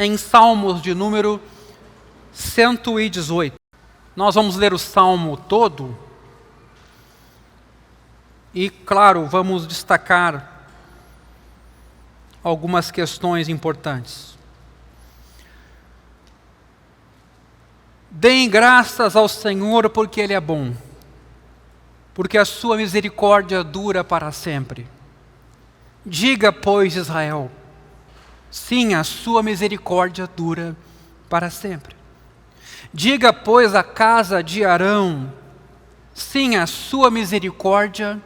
em Salmos de número 118. Nós vamos ler o Salmo todo e, claro, vamos destacar algumas questões importantes. Deem graças ao Senhor porque Ele é bom, porque a sua misericórdia dura para sempre. Diga, pois, Israel, sim, a sua misericórdia dura para sempre. Diga, pois, a casa de Arão, sim, a sua misericórdia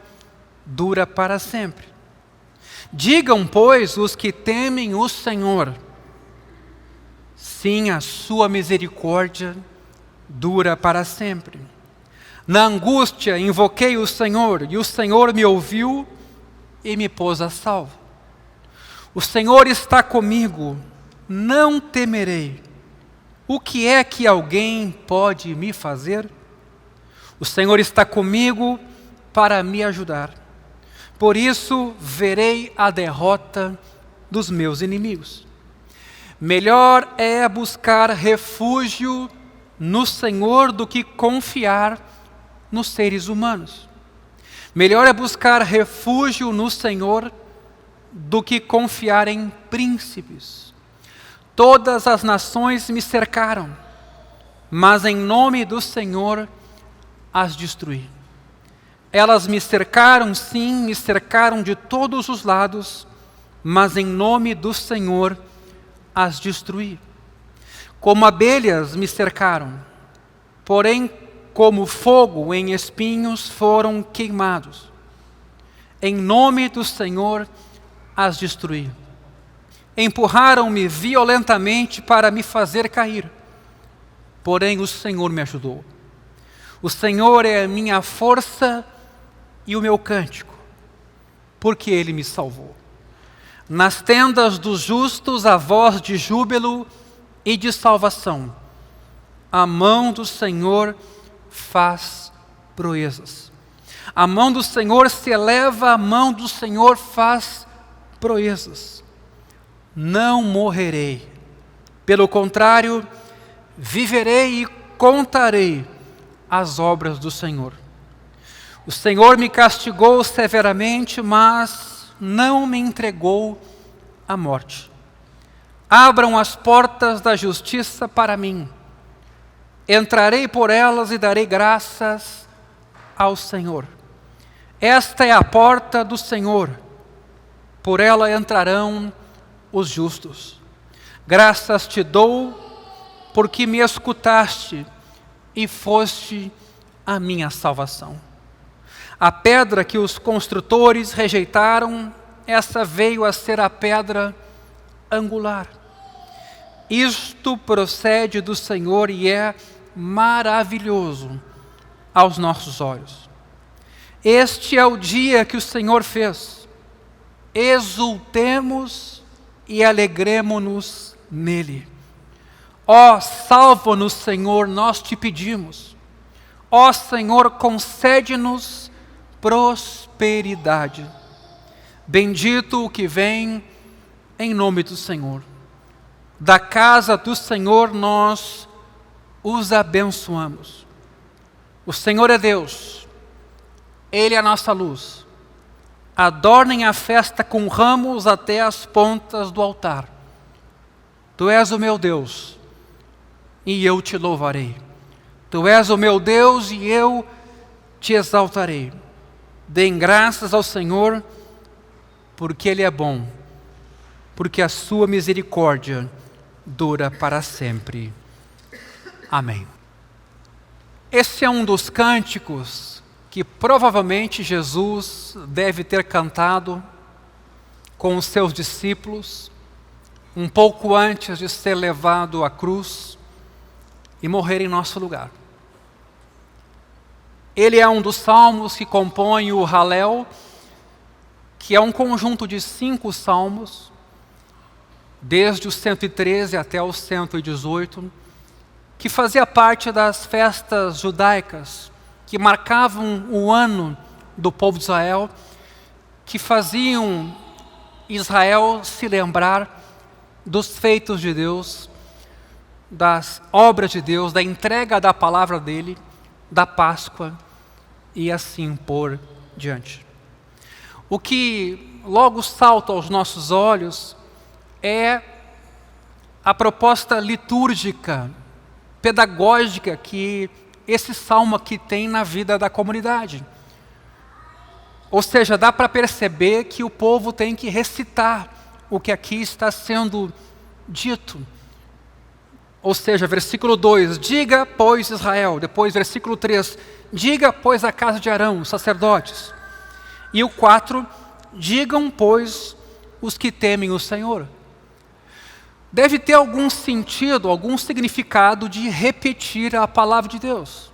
dura para sempre. Digam, pois, os que temem o Senhor, sim, a sua misericórdia dura para sempre. Na angústia invoquei o Senhor, e o Senhor me ouviu e me pôs a salvo. O Senhor está comigo, não temerei. O que é que alguém pode me fazer? O Senhor está comigo para me ajudar. Por isso verei a derrota dos meus inimigos. Melhor é buscar refúgio no Senhor do que confiar nos seres humanos. Melhor é buscar refúgio no Senhor do que confiar em príncipes. Todas as nações me cercaram, mas em nome do Senhor as destruí. Elas me cercaram, sim, me cercaram de todos os lados, mas em nome do Senhor as destruí. Como abelhas me cercaram, porém como fogo em espinhos foram queimados. Em nome do Senhor as destruí. Empurraram-me violentamente para me fazer cair, porém o Senhor me ajudou. O Senhor é a minha força e o meu cântico, porque Ele me salvou. Nas tendas dos justos a voz de júbilo e de salvação. A mão do Senhor faz proezas. A mão do Senhor se eleva, a mão do Senhor faz proezas. Não morrerei. Pelo contrário, viverei e contarei as obras do Senhor. O Senhor me castigou severamente, mas não me entregou à morte. Abram as portas da justiça para mim. Entrarei por elas e darei graças ao Senhor. Esta é a porta do Senhor. Por ela entrarão os justos. Graças te dou, porque me escutaste e foste a minha salvação. A pedra que os construtores rejeitaram, essa veio a ser a pedra angular. Isto procede do Senhor e é maravilhoso aos nossos olhos. Este é o dia que o Senhor fez. Exultemos e alegremo-nos nele. Ó, salva-nos, Senhor, nós te pedimos. Ó Senhor, concede-nos prosperidade. Bendito o que vem em nome do Senhor. Da casa do Senhor nós os abençoamos. O Senhor é Deus, Ele é a nossa luz. Adornem a festa com ramos até as pontas do altar. Tu és o meu Deus, e eu te louvarei. Tu és o meu Deus, e eu te exaltarei. Deem graças ao Senhor, porque Ele é bom, porque a sua misericórdia dura para sempre. Amém. Esse é um dos cânticos que provavelmente Jesus deve ter cantado com os seus discípulos, um pouco antes de ser levado à cruz e morrer em nosso lugar. Ele é um dos salmos que compõem o Halel, que é um conjunto de 5 salmos, desde o 113 até o 118, que fazia parte das festas judaicas, que marcavam o ano do povo de Israel, que faziam Israel se lembrar dos feitos de Deus, das obras de Deus, da entrega da palavra dele, da Páscoa e assim por diante. O que logo salta aos nossos olhos é a proposta litúrgica, pedagógica que esse salmo aqui tem na vida da comunidade. Ou seja, dá para perceber que o povo tem que recitar o que aqui está sendo dito. Ou seja, versículo 2, diga, pois, Israel. Depois, versículo 3, diga, pois, a casa de Arão, os sacerdotes. E o 4, digam, pois, os que temem o Senhor. Deve ter algum sentido, algum significado de repetir a palavra de Deus.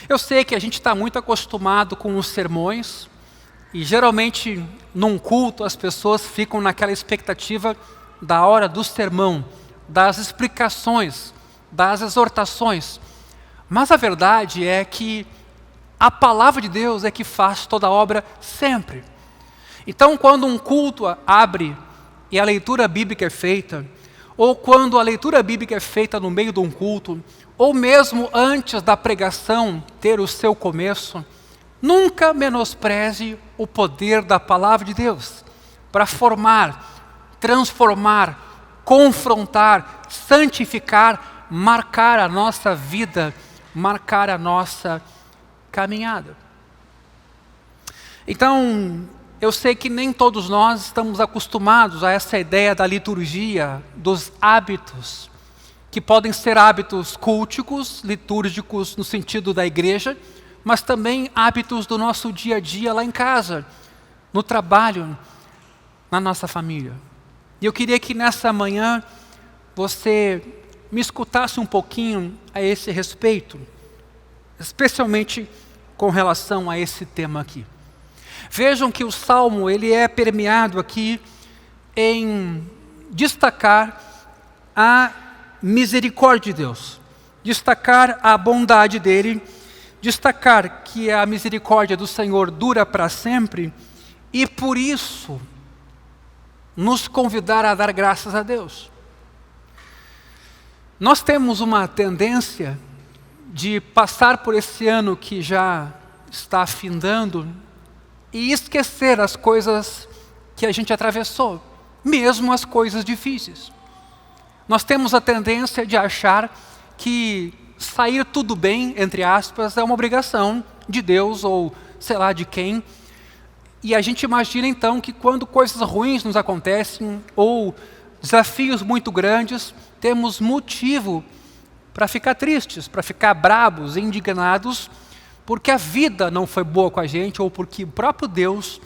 Eu sei que a gente está muito acostumado com os sermões, e geralmente num culto as pessoas ficam naquela expectativa da hora do sermão, das explicações, das exortações. Mas a verdade é que a palavra de Deus é que faz toda a obra sempre. Então, quando um culto abre e a leitura bíblica é feita, ou quando a leitura bíblica é feita no meio de um culto, ou mesmo antes da pregação ter o seu começo, nunca menospreze o poder da palavra de Deus para formar, transformar, confrontar, santificar, marcar a nossa vida, marcar a nossa caminhada. Então, eu sei que nem todos nós estamos acostumados a essa ideia da liturgia, dos hábitos, que podem ser hábitos culticos, litúrgicos no sentido da igreja, mas também hábitos do nosso dia a dia lá em casa, no trabalho, na nossa família. E eu queria que nessa manhã você me escutasse um pouquinho a esse respeito, especialmente com relação a esse tema aqui. Vejam que o Salmo ele é permeado aqui em destacar a misericórdia de Deus, destacar a bondade dele, destacar que a misericórdia do Senhor dura para sempre e por isso nos convidar a dar graças a Deus. Nós temos uma tendência de passar por esse ano que já está findando e esquecer as coisas que a gente atravessou, mesmo as coisas difíceis. Nós temos a tendência de achar que sair tudo bem, entre aspas, é uma obrigação de Deus ou sei lá de quem. E a gente imagina então que quando coisas ruins nos acontecem ou desafios muito grandes, temos motivo para ficar tristes, para ficar bravos, indignados, porque a vida não foi boa com a gente ou porque o próprio Deus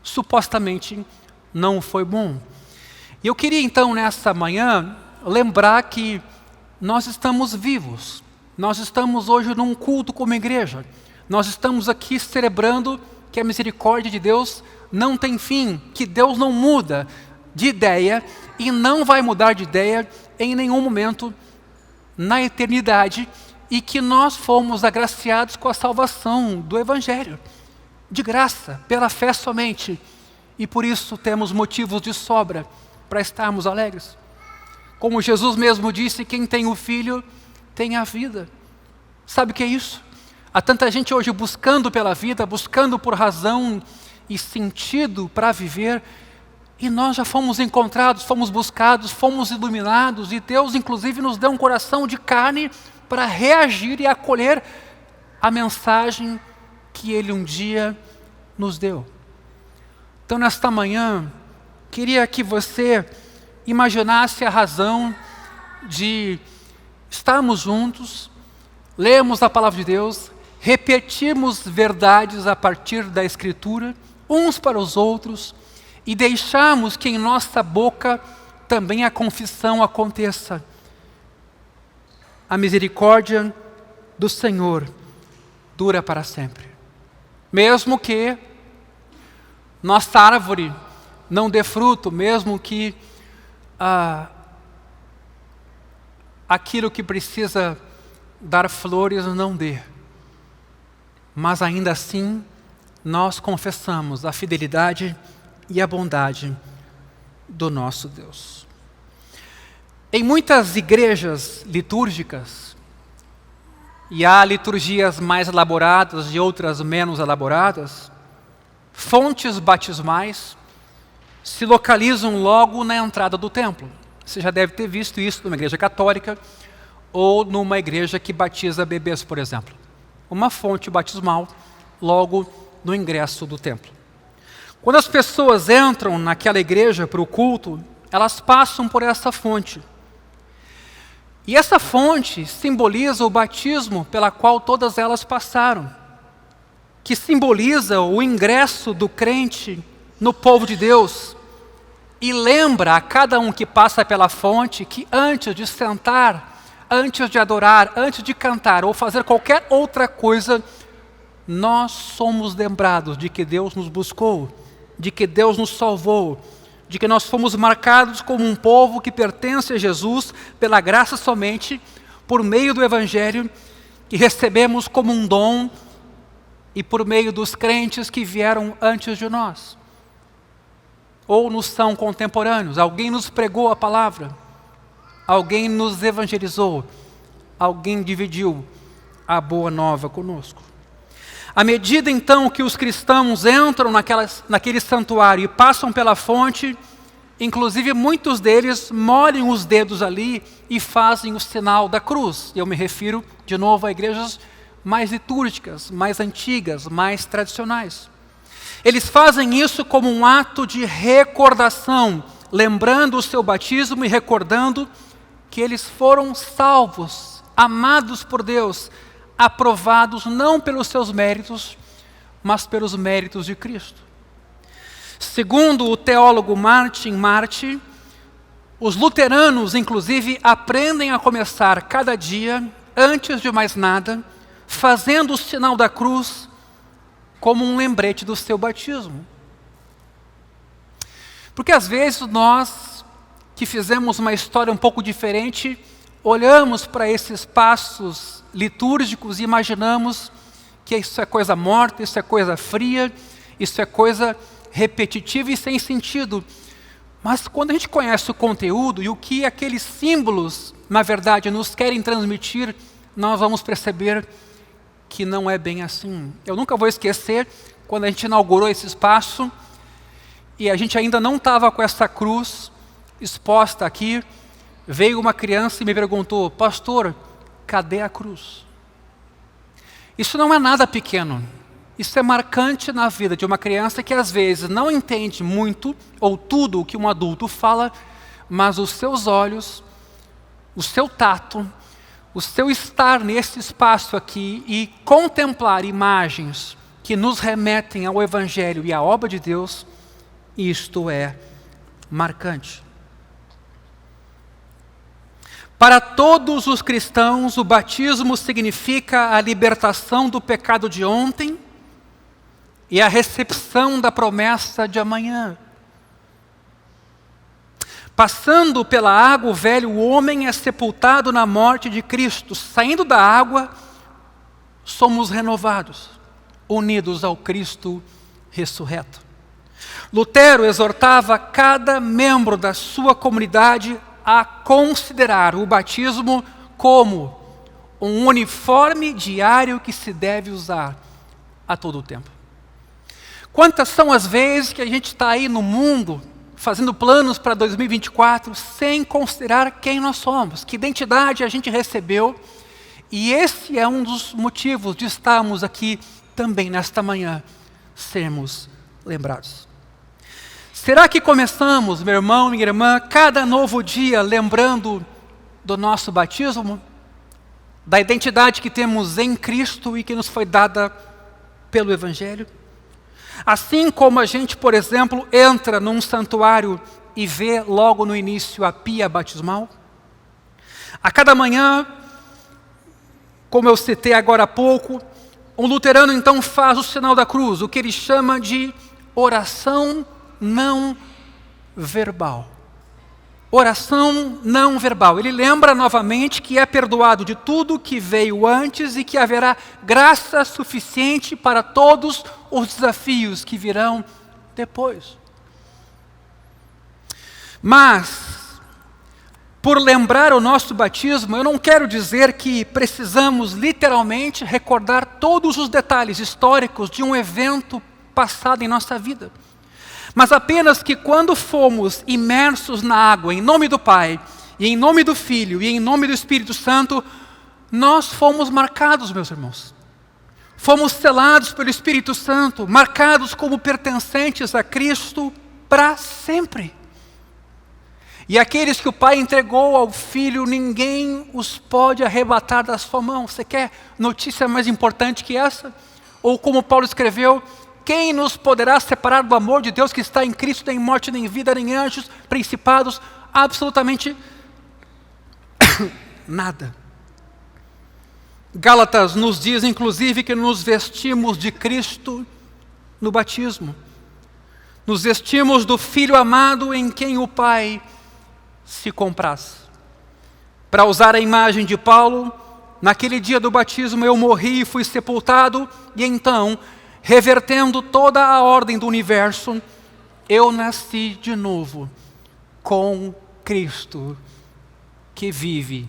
supostamente não foi bom. E eu queria então nessa manhã lembrar que nós estamos vivos, nós estamos hoje num culto como igreja, nós estamos aqui celebrando que a misericórdia de Deus não tem fim, que Deus não muda de ideia e não vai mudar de ideia em nenhum momento na eternidade e que nós fomos agraciados com a salvação do Evangelho, de graça, pela fé somente, e por isso temos motivos de sobra para estarmos alegres. Como Jesus mesmo disse, quem tem o Filho tem a vida. Sabe o que é isso? Há tanta gente hoje buscando pela vida, buscando por razão e sentido para viver, e nós já fomos encontrados, fomos buscados, fomos iluminados, e Deus inclusive nos deu um coração de carne para reagir e acolher a mensagem que Ele um dia nos deu. Então nesta manhã, queria que você imaginasse a razão de estarmos juntos, lermos a palavra de Deus, repetirmos verdades a partir da Escritura, uns para os outros, e deixarmos que em nossa boca também a confissão aconteça. A misericórdia do Senhor dura para sempre. Mesmo que nossa árvore não dê fruto, mesmo que aquilo que precisa dar flores não dê. Mas ainda assim, nós confessamos a fidelidade e a bondade do nosso Deus. Em muitas igrejas litúrgicas, e há liturgias mais elaboradas e outras menos elaboradas, fontes batismais se localizam logo na entrada do templo. Você já deve ter visto isso numa igreja católica ou numa igreja que batiza bebês, por exemplo. Uma fonte batismal logo no ingresso do templo. Quando as pessoas entram naquela igreja para o culto, elas passam por essa fonte. E essa fonte simboliza o batismo pela qual todas elas passaram, que simboliza o ingresso do crente no povo de Deus, e lembra a cada um que passa pela fonte que antes de sentar, antes de adorar, antes de cantar ou fazer qualquer outra coisa, nós somos lembrados de que Deus nos buscou, de que Deus nos salvou, de que nós fomos marcados como um povo que pertence a Jesus pela graça somente, por meio do Evangelho, que recebemos como um dom e por meio dos crentes que vieram antes de nós, ou nos são contemporâneos. Alguém nos pregou a palavra, alguém nos evangelizou, alguém dividiu a boa nova conosco. À medida então que os cristãos entram naquele santuário e passam pela fonte, inclusive muitos deles molham os dedos ali e fazem o sinal da cruz. Eu me refiro de novo a igrejas mais litúrgicas, mais antigas, mais tradicionais. Eles fazem isso como um ato de recordação, lembrando o seu batismo e recordando que eles foram salvos, amados por Deus, aprovados não pelos seus méritos, mas pelos méritos de Cristo. Segundo o teólogo Martin Marty, os luteranos, inclusive, aprendem a começar cada dia, antes de mais nada, fazendo o sinal da cruz como um lembrete do seu batismo. Porque às vezes nós, que fizemos uma história um pouco diferente, olhamos para esses passos litúrgicos e imaginamos que isso é coisa morta, isso é coisa fria, isso é coisa repetitiva e sem sentido. Mas quando a gente conhece o conteúdo e o que aqueles símbolos, na verdade, nos querem transmitir, nós vamos perceber que não é bem assim. Eu nunca vou esquecer quando a gente inaugurou esse espaço e a gente ainda não estava com essa cruz exposta aqui. Veio uma criança e me perguntou: pastor, cadê a cruz? Isso não é nada pequeno. Isso é marcante na vida de uma criança que às vezes não entende muito ou tudo o que um adulto fala, mas os seus olhos, o seu tato, o seu estar nesse espaço aqui e contemplar imagens que nos remetem ao Evangelho e à obra de Deus, isto é marcante. Para todos os cristãos, o batismo significa a libertação do pecado de ontem e a recepção da promessa de amanhã. Passando pela água, o velho homem é sepultado na morte de Cristo. Saindo da água, somos renovados, unidos ao Cristo ressurreto. Lutero exortava cada membro da sua comunidade a considerar o batismo como um uniforme diário que se deve usar a todo o tempo. Quantas são as vezes que a gente está aí no mundo fazendo planos para 2024 sem considerar quem nós somos, que identidade a gente recebeu, e esse é um dos motivos de estarmos aqui também nesta manhã, sermos lembrados. Será que começamos, meu irmão, minha irmã, cada novo dia lembrando do nosso batismo, da identidade que temos em Cristo e que nos foi dada pelo Evangelho? Assim como a gente, por exemplo, entra num santuário e vê logo no início a pia batismal? A cada manhã, como eu citei agora há pouco, um luterano então faz o sinal da cruz, o que ele chama de oração não verbal. Oração não verbal. Ele lembra novamente que é perdoado de tudo que veio antes e que haverá graça suficiente para todos os desafios que virão depois. Mas Por lembrar o nosso batismo, eu não quero dizer que precisamos literalmente recordar todos os detalhes históricos de um evento passado em nossa vida. Mas apenas que quando fomos imersos na água, em nome do Pai, e em nome do Filho, e em nome do Espírito Santo, nós fomos marcados, meus irmãos. Fomos selados pelo Espírito Santo, marcados como pertencentes a Cristo para sempre. E aqueles que o Pai entregou ao Filho, ninguém os pode arrebatar da sua mão. Você quer notícia mais importante que essa? Ou como Paulo escreveu, quem nos poderá separar do amor de Deus que está em Cristo, nem morte, nem vida, nem anjos, principados? Absolutamente nada. Gálatas nos diz, inclusive, que nos vestimos de Cristo no batismo. Nos vestimos do Filho amado em quem o Pai se compraz. Para usar a imagem de Paulo, naquele dia do batismo eu morri e fui sepultado, e então, revertendo toda a ordem do universo, eu nasci de novo com Cristo, que vive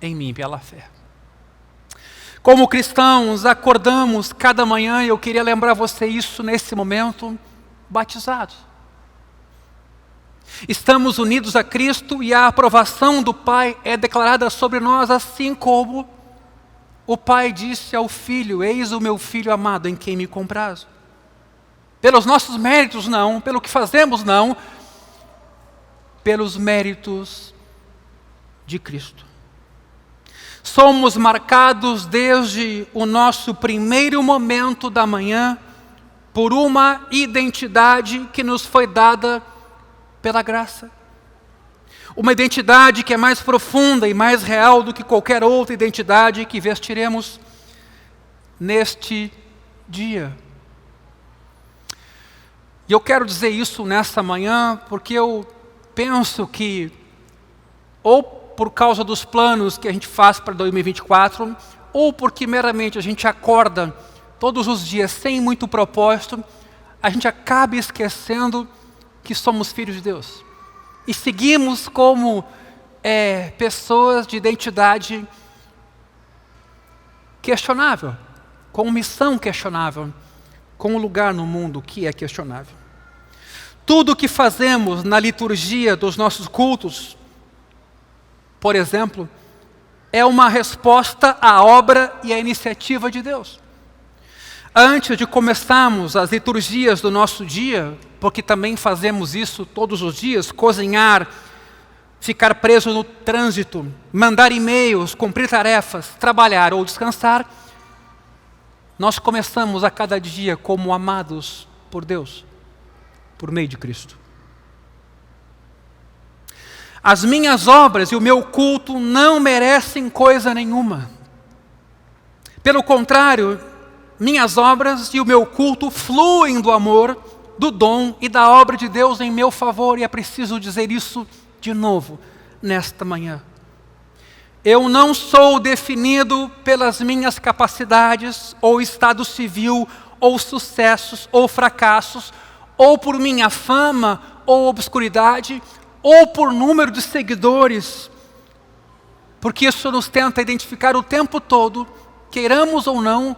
em mim pela fé. Como cristãos, acordamos cada manhã, e eu queria lembrar você isso nesse momento, batizados. Estamos unidos a Cristo e a aprovação do Pai é declarada sobre nós, assim como o Pai disse ao Filho, eis o meu Filho amado em quem me comprazo. Pelos nossos méritos não, pelo que fazemos não, pelos méritos de Cristo. Somos marcados desde o nosso primeiro momento da manhã por uma identidade que nos foi dada pela graça. Uma identidade que é mais profunda e mais real do que qualquer outra identidade que vestiremos neste dia. E eu quero dizer isso nessa manhã porque eu penso que, ou por causa dos planos que a gente faz para 2024, ou porque meramente a gente acorda todos os dias sem muito propósito, a gente acaba esquecendo que somos filhos de Deus. E seguimos como pessoas de identidade questionável, com missão questionável, com um lugar no mundo que é questionável. Tudo o que fazemos na liturgia dos nossos cultos, por exemplo, é uma resposta à obra e à iniciativa de Deus. Antes de começarmos as liturgias do nosso dia, porque também fazemos isso todos os dias, cozinhar, ficar preso no trânsito, mandar e-mails, cumprir tarefas, trabalhar ou descansar, nós começamos a cada dia como amados por Deus, por meio de Cristo. As minhas obras e o meu culto não merecem coisa nenhuma. Pelo contrário, minhas obras e o meu culto fluem do amor, do dom e da obra de Deus em meu favor, e é preciso dizer isso de novo nesta manhã. Eu não sou definido pelas minhas capacidades, ou estado civil, ou sucessos, ou fracassos, ou por minha fama, ou obscuridade, ou por número de seguidores, porque isso nos tenta identificar o tempo todo, queiramos ou não.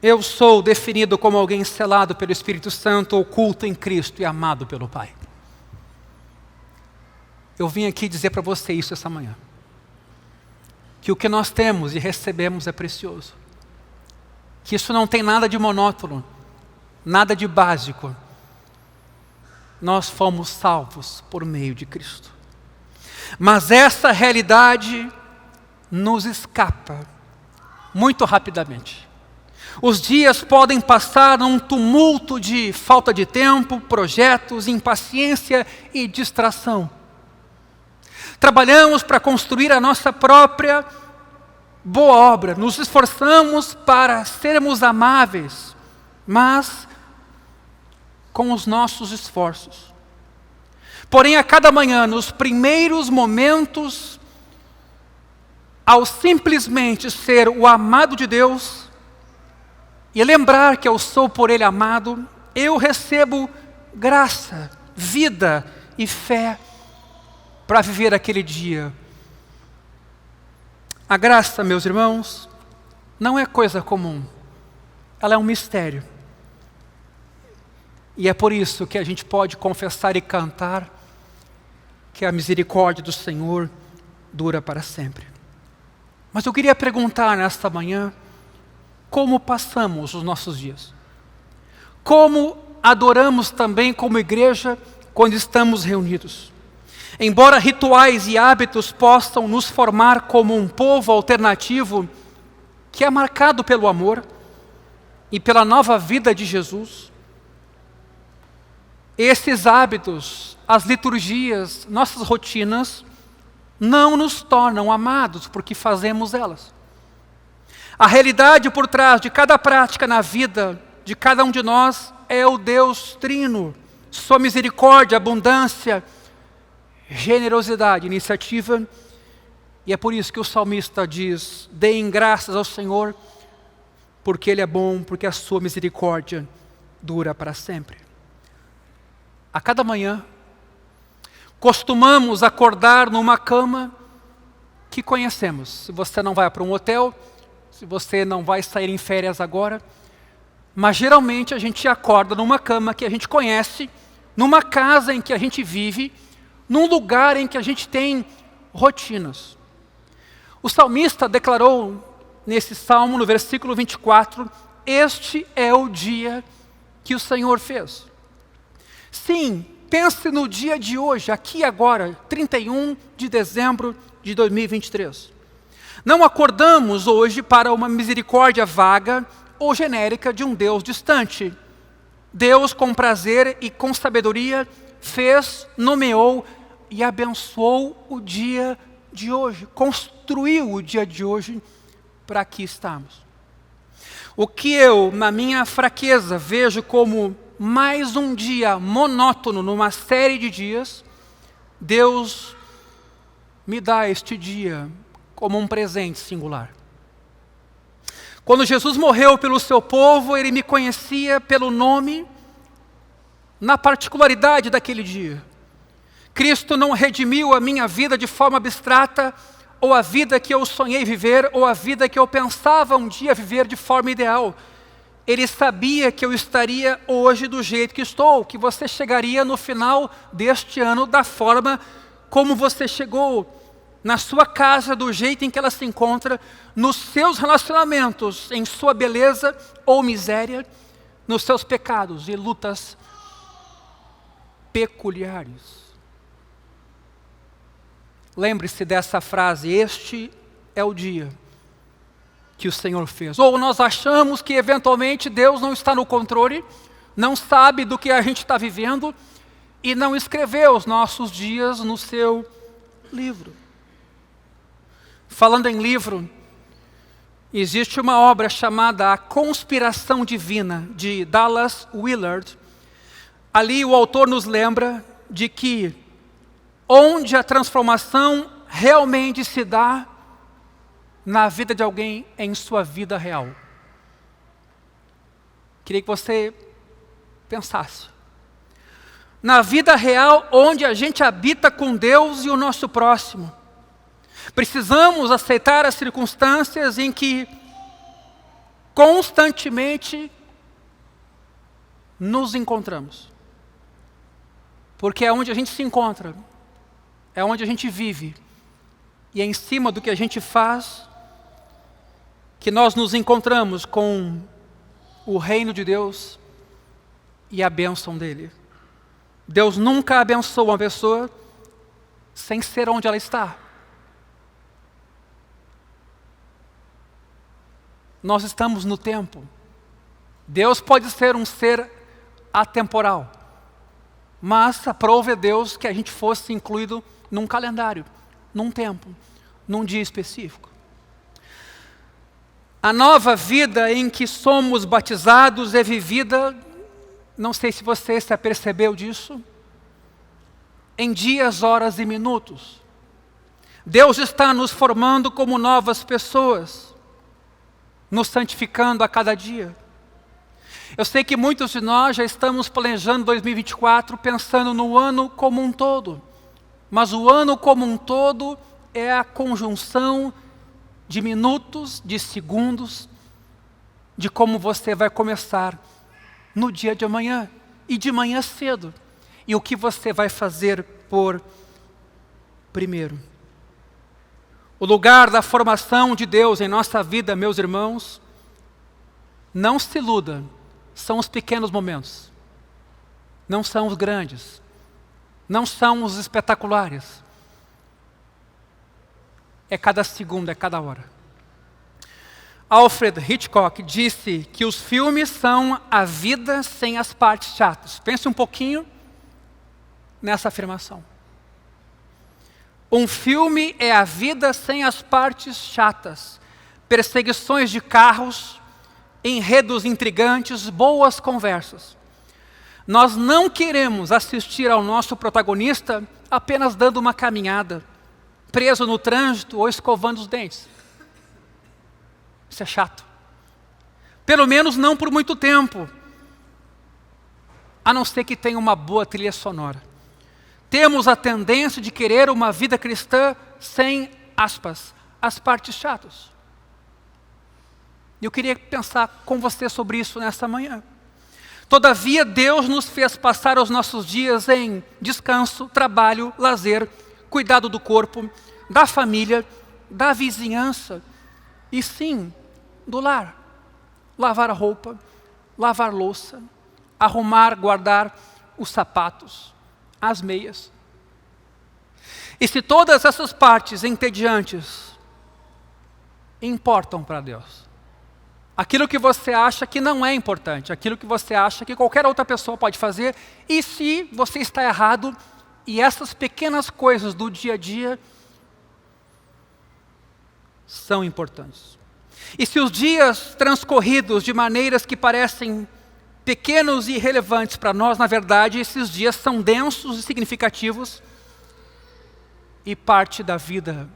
Eu sou definido como alguém selado pelo Espírito Santo, oculto em Cristo e amado pelo Pai. Eu vim aqui dizer para você isso essa manhã. Que o que nós temos e recebemos é precioso. Que isso não tem nada de monótono, nada de básico. Nós fomos salvos por meio de Cristo. Mas essa realidade nos escapa muito rapidamente. Os dias podem passar num tumulto de falta de tempo, projetos, impaciência e distração. Trabalhamos para construir a nossa própria boa obra, nos esforçamos para sermos amáveis, mas com os nossos esforços. Porém, a cada manhã, nos primeiros momentos, ao simplesmente ser o amado de Deus e lembrar que eu sou por Ele amado, eu recebo graça, vida e fé para viver aquele dia. A graça, meus irmãos, não é coisa comum. Ela é um mistério. E é por isso que a gente pode confessar e cantar que a misericórdia do Senhor dura para sempre. Mas eu queria perguntar nesta manhã, como passamos os nossos dias? Como adoramos também como igreja quando estamos reunidos? Embora rituais e hábitos possam nos formar como um povo alternativo que é marcado pelo amor e pela nova vida de Jesus, esses hábitos, as liturgias, nossas rotinas, não nos tornam amados porque fazemos elas. A realidade por trás de cada prática na vida de cada um de nós é o Deus Trino, sua misericórdia, abundância, generosidade, iniciativa. E é por isso que o salmista diz: deem graças ao Senhor, porque Ele é bom, porque a sua misericórdia dura para sempre. A cada manhã, costumamos acordar numa cama que conhecemos. Se você não vai para um hotel, se você não vai sair em férias agora, mas geralmente a gente acorda numa cama que a gente conhece, numa casa em que a gente vive, num lugar em que a gente tem rotinas. O salmista declarou nesse salmo, no versículo 24, este é o dia que o Senhor fez. Sim, pense no dia de hoje, aqui e agora, 31 de dezembro de 2023. Não acordamos hoje para uma misericórdia vaga ou genérica de um Deus distante. Deus, com prazer e com sabedoria, fez, nomeou e abençoou o dia de hoje, construiu o dia de hoje para aqui estarmos. O que eu, na minha fraqueza, vejo como mais um dia monótono numa série de dias, Deus me dá este dia como um presente singular. Quando Jesus morreu pelo seu povo, Ele me conhecia pelo nome, na particularidade daquele dia. Cristo não redimiu a minha vida de forma abstrata, ou a vida que eu sonhei viver, ou a vida que eu pensava um dia viver de forma ideal. Ele sabia que eu estaria hoje do jeito que estou, que você chegaria no final deste ano da forma como você chegou, na sua casa, do jeito em que ela se encontra, nos seus relacionamentos, em sua beleza ou miséria, nos seus pecados e lutas peculiares. Lembre-se dessa frase: este é o dia que o Senhor fez. Ou nós achamos que eventualmente Deus não está no controle, não sabe do que a gente está vivendo e não escreveu os nossos dias no seu livro. Falando em livro, existe uma obra chamada A Conspiração Divina, de Dallas Willard. Ali o autor nos lembra de que onde a transformação realmente se dá na vida de alguém em sua vida real. Queria que você pensasse. Na vida real, onde a gente habita com Deus e o nosso próximo. Precisamos aceitar as circunstâncias em que constantemente nos encontramos. Porque é onde a gente se encontra, é onde a gente vive, e é em cima do que a gente faz que nós nos encontramos com o reino de Deus e a bênção dele. Deus nunca abençoa uma pessoa sem ser onde ela está. Nós estamos no tempo. Deus pode ser um ser atemporal, mas aprove a Deus que a gente fosse incluído num calendário, num tempo, num dia específico. A nova vida em que somos batizados é vivida, não sei se você se apercebeu disso, em dias, horas e minutos. Deus está nos formando como novas pessoas, nos santificando a cada dia. Eu sei que muitos de nós já estamos planejando 2024, pensando no ano como um todo. mas o ano como um todo é a conjunção de minutos, de segundos, de como você vai começar no dia de amanhã e de manhã cedo. E o que você vai fazer por primeiro. O lugar da formação de Deus em nossa vida, meus irmãos, não se iluda, são os pequenos momentos. Não são os grandes. Não são os espetaculares. É cada segundo, é cada hora. Alfred Hitchcock disse que os filmes são a vida sem as partes chatas. Pense um pouquinho nessa afirmação. Um filme é a vida sem as partes chatas. Perseguições de carros, enredos intrigantes, boas conversas. Nós não queremos assistir ao nosso protagonista apenas dando uma caminhada, preso no trânsito ou escovando os dentes. Isso é chato. Pelo menos não por muito tempo. A não ser que tenha uma boa trilha sonora. Temos a tendência de querer uma vida cristã sem, aspas, as partes chatas. Eu queria pensar com você sobre isso nesta manhã. Todavia, Deus nos fez passar os nossos dias em descanso, trabalho, lazer, cuidado do corpo, da família, da vizinhança e sim, do lar. Lavar a roupa, lavar louça, arrumar, guardar os sapatos, as meias. E se todas essas partes entediantes importam para Deus, aquilo que você acha que não é importante, aquilo que você acha que qualquer outra pessoa pode fazer, e se você está errado, e essas pequenas coisas do dia a dia são importantes. E se os dias transcorridos de maneiras que parecem pequenos e irrelevantes para nós, na verdade, esses dias são densos e significativos e parte da vida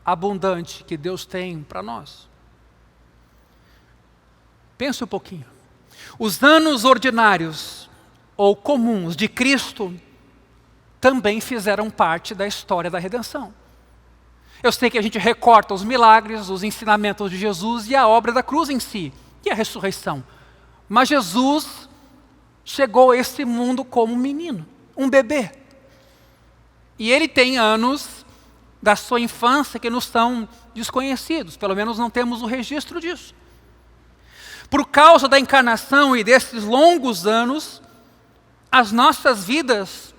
abundante que Deus tem para nós. Pense um pouquinho. Os anos ordinários ou comuns de Cristo também fizeram parte da história da redenção. Eu sei que a gente recorta os milagres, os ensinamentos de Jesus e a obra da cruz em si, e a ressurreição. Mas Jesus chegou a esse mundo como um menino, um bebê. E ele tem anos da sua infância que nos são desconhecidos, pelo menos não temos o registro disso. Por causa da encarnação e desses longos anos, as nossas vidas,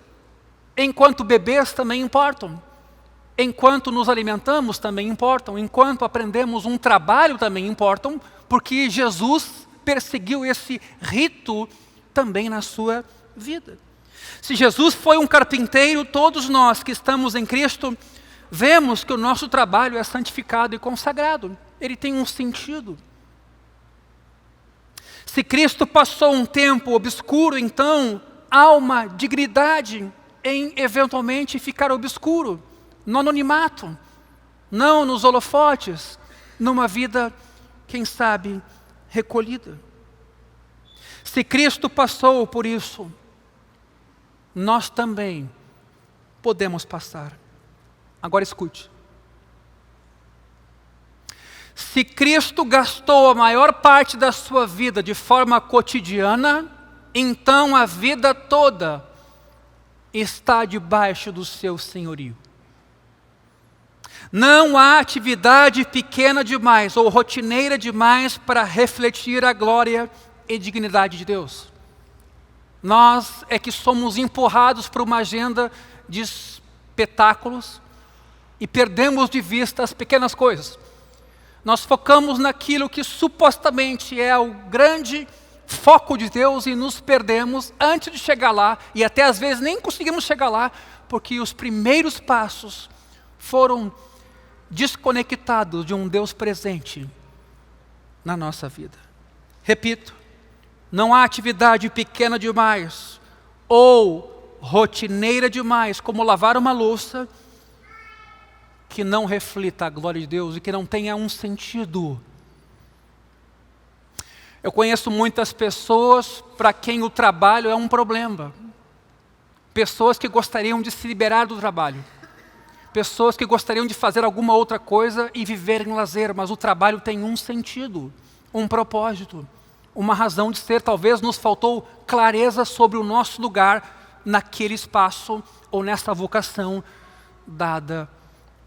enquanto bebês, também importam. Enquanto nos alimentamos, também importam. Enquanto aprendemos um trabalho, também importam, porque Jesus perseguiu esse rito também na sua vida. Se Jesus foi um carpinteiro, todos nós que estamos em Cristo, vemos que o nosso trabalho é santificado e consagrado. Ele tem um sentido. Se Cristo passou um tempo obscuro, então há uma dignidade em eventualmente ficar obscuro, no anonimato, não nos holofotes, numa vida, quem sabe, recolhida. Se Cristo passou por isso, nós também podemos passar. Agora escute. Se Cristo gastou a maior parte da sua vida de forma cotidiana, então a vida toda está debaixo do seu senhorio. Não há atividade pequena demais ou rotineira demais para refletir a glória e dignidade de Deus. Nós é que somos empurrados para uma agenda de espetáculos e perdemos de vista as pequenas coisas. Nós focamos naquilo que supostamente é o grande foco de Deus e nos perdemos antes de chegar lá, e até às vezes nem conseguimos chegar lá, porque os primeiros passos foram desconectados de um Deus presente na nossa vida. Repito, não há atividade pequena demais ou rotineira demais, como lavar uma louça, que não reflita a glória de Deus e que não tenha um sentido. Eu conheço muitas pessoas para quem o trabalho é um problema. pessoas que gostariam de se liberar do trabalho, pessoas que gostariam de fazer alguma outra coisa e viver em lazer, mas o trabalho tem um sentido, um propósito, uma razão de ser. Talvez nos faltou clareza sobre o nosso lugar naquele espaço ou nessa vocação dada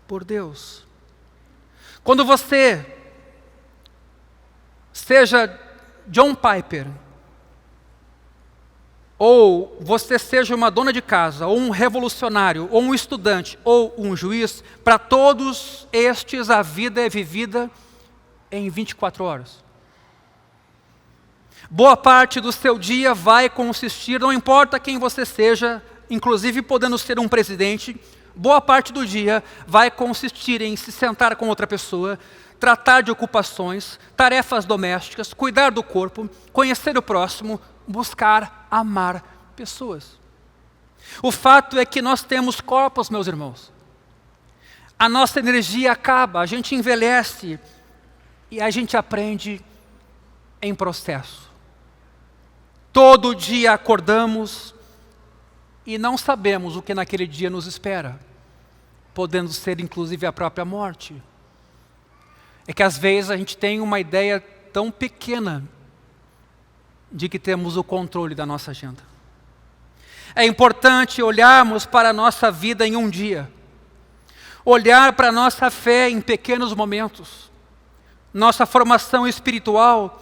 por Deus. Quando você, seja John Piper, ou você seja uma dona de casa, ou um revolucionário, ou um estudante, ou um juiz, para todos estes a vida é vivida em 24 horas. Boa parte do seu dia vai consistir, não importa quem você seja, inclusive podendo ser um presidente, boa parte do dia vai consistir em se sentar com outra pessoa, tratar de ocupações, tarefas domésticas, cuidar do corpo, conhecer o próximo, buscar amar pessoas. O fato é que nós temos corpos, meus irmãos. A nossa energia acaba, a gente envelhece e a gente aprende em processo. Todo dia acordamos e não sabemos o que naquele dia nos espera, podendo ser inclusive a própria morte. É que às vezes a gente tem uma ideia tão pequena de que temos o controle da nossa agenda. É importante olharmos para a nossa vida em um dia, olhar para a nossa fé em pequenos momentos, nossa formação espiritual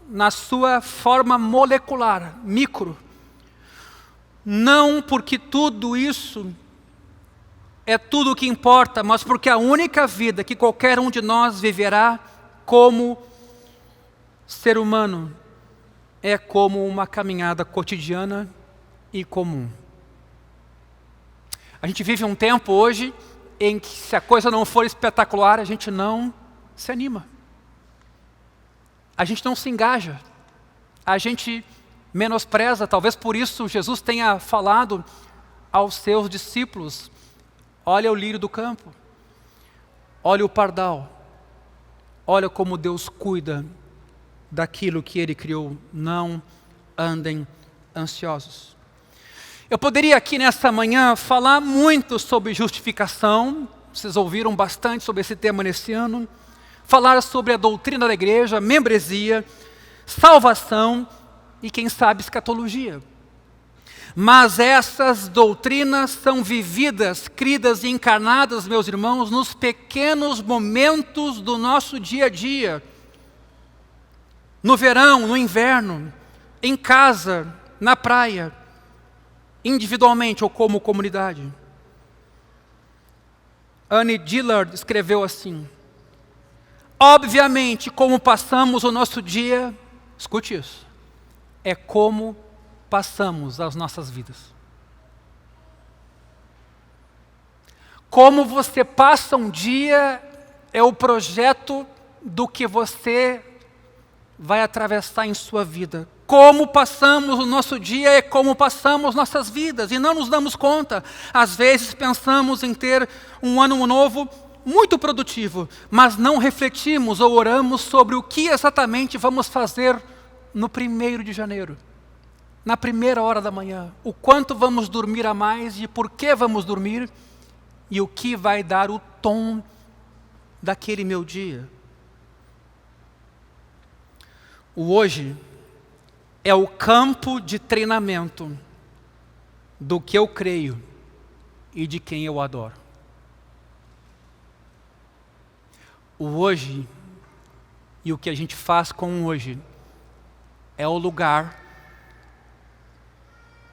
na sua forma molecular, micro. Não porque tudo isso é tudo o que importa, mas porque a única vida que qualquer um de nós viverá como ser humano é como uma caminhada cotidiana e comum. A gente vive um tempo hoje em que, se a coisa não for espetacular, a gente não se anima. A gente não se engaja. A gente menospreza. Talvez por isso Jesus tenha falado aos seus discípulos: olha o lírio do campo, olha o pardal, olha como Deus cuida daquilo que Ele criou. Não andem ansiosos. Eu poderia aqui nessa manhã falar muito sobre justificação. Vocês ouviram bastante sobre esse tema nesse ano. Falar sobre a doutrina da igreja, membresia, salvação e, quem sabe, escatologia. Mas essas doutrinas são vividas, cridas e encarnadas, meus irmãos, nos pequenos momentos do nosso dia a dia. No verão, no inverno, em casa, na praia, individualmente ou como comunidade. Annie Dillard escreveu assim: obviamente, como passamos o nosso dia, escute isso, é como passamos as nossas vidas. Como você passa um dia é o projeto do que você vai atravessar em sua vida. Como passamos o nosso dia é como passamos nossas vidas, e não nos damos conta. Às vezes pensamos em ter um ano novo muito produtivo, mas não refletimos ou oramos sobre o que exatamente vamos fazer no 1º de janeiro, na primeira hora da manhã. O quanto vamos dormir a mais e por que vamos dormir, e o que vai dar o tom daquele meu dia. O hoje é o campo de treinamento do que eu creio e de quem eu adoro. O hoje e o que a gente faz com o hoje é o lugar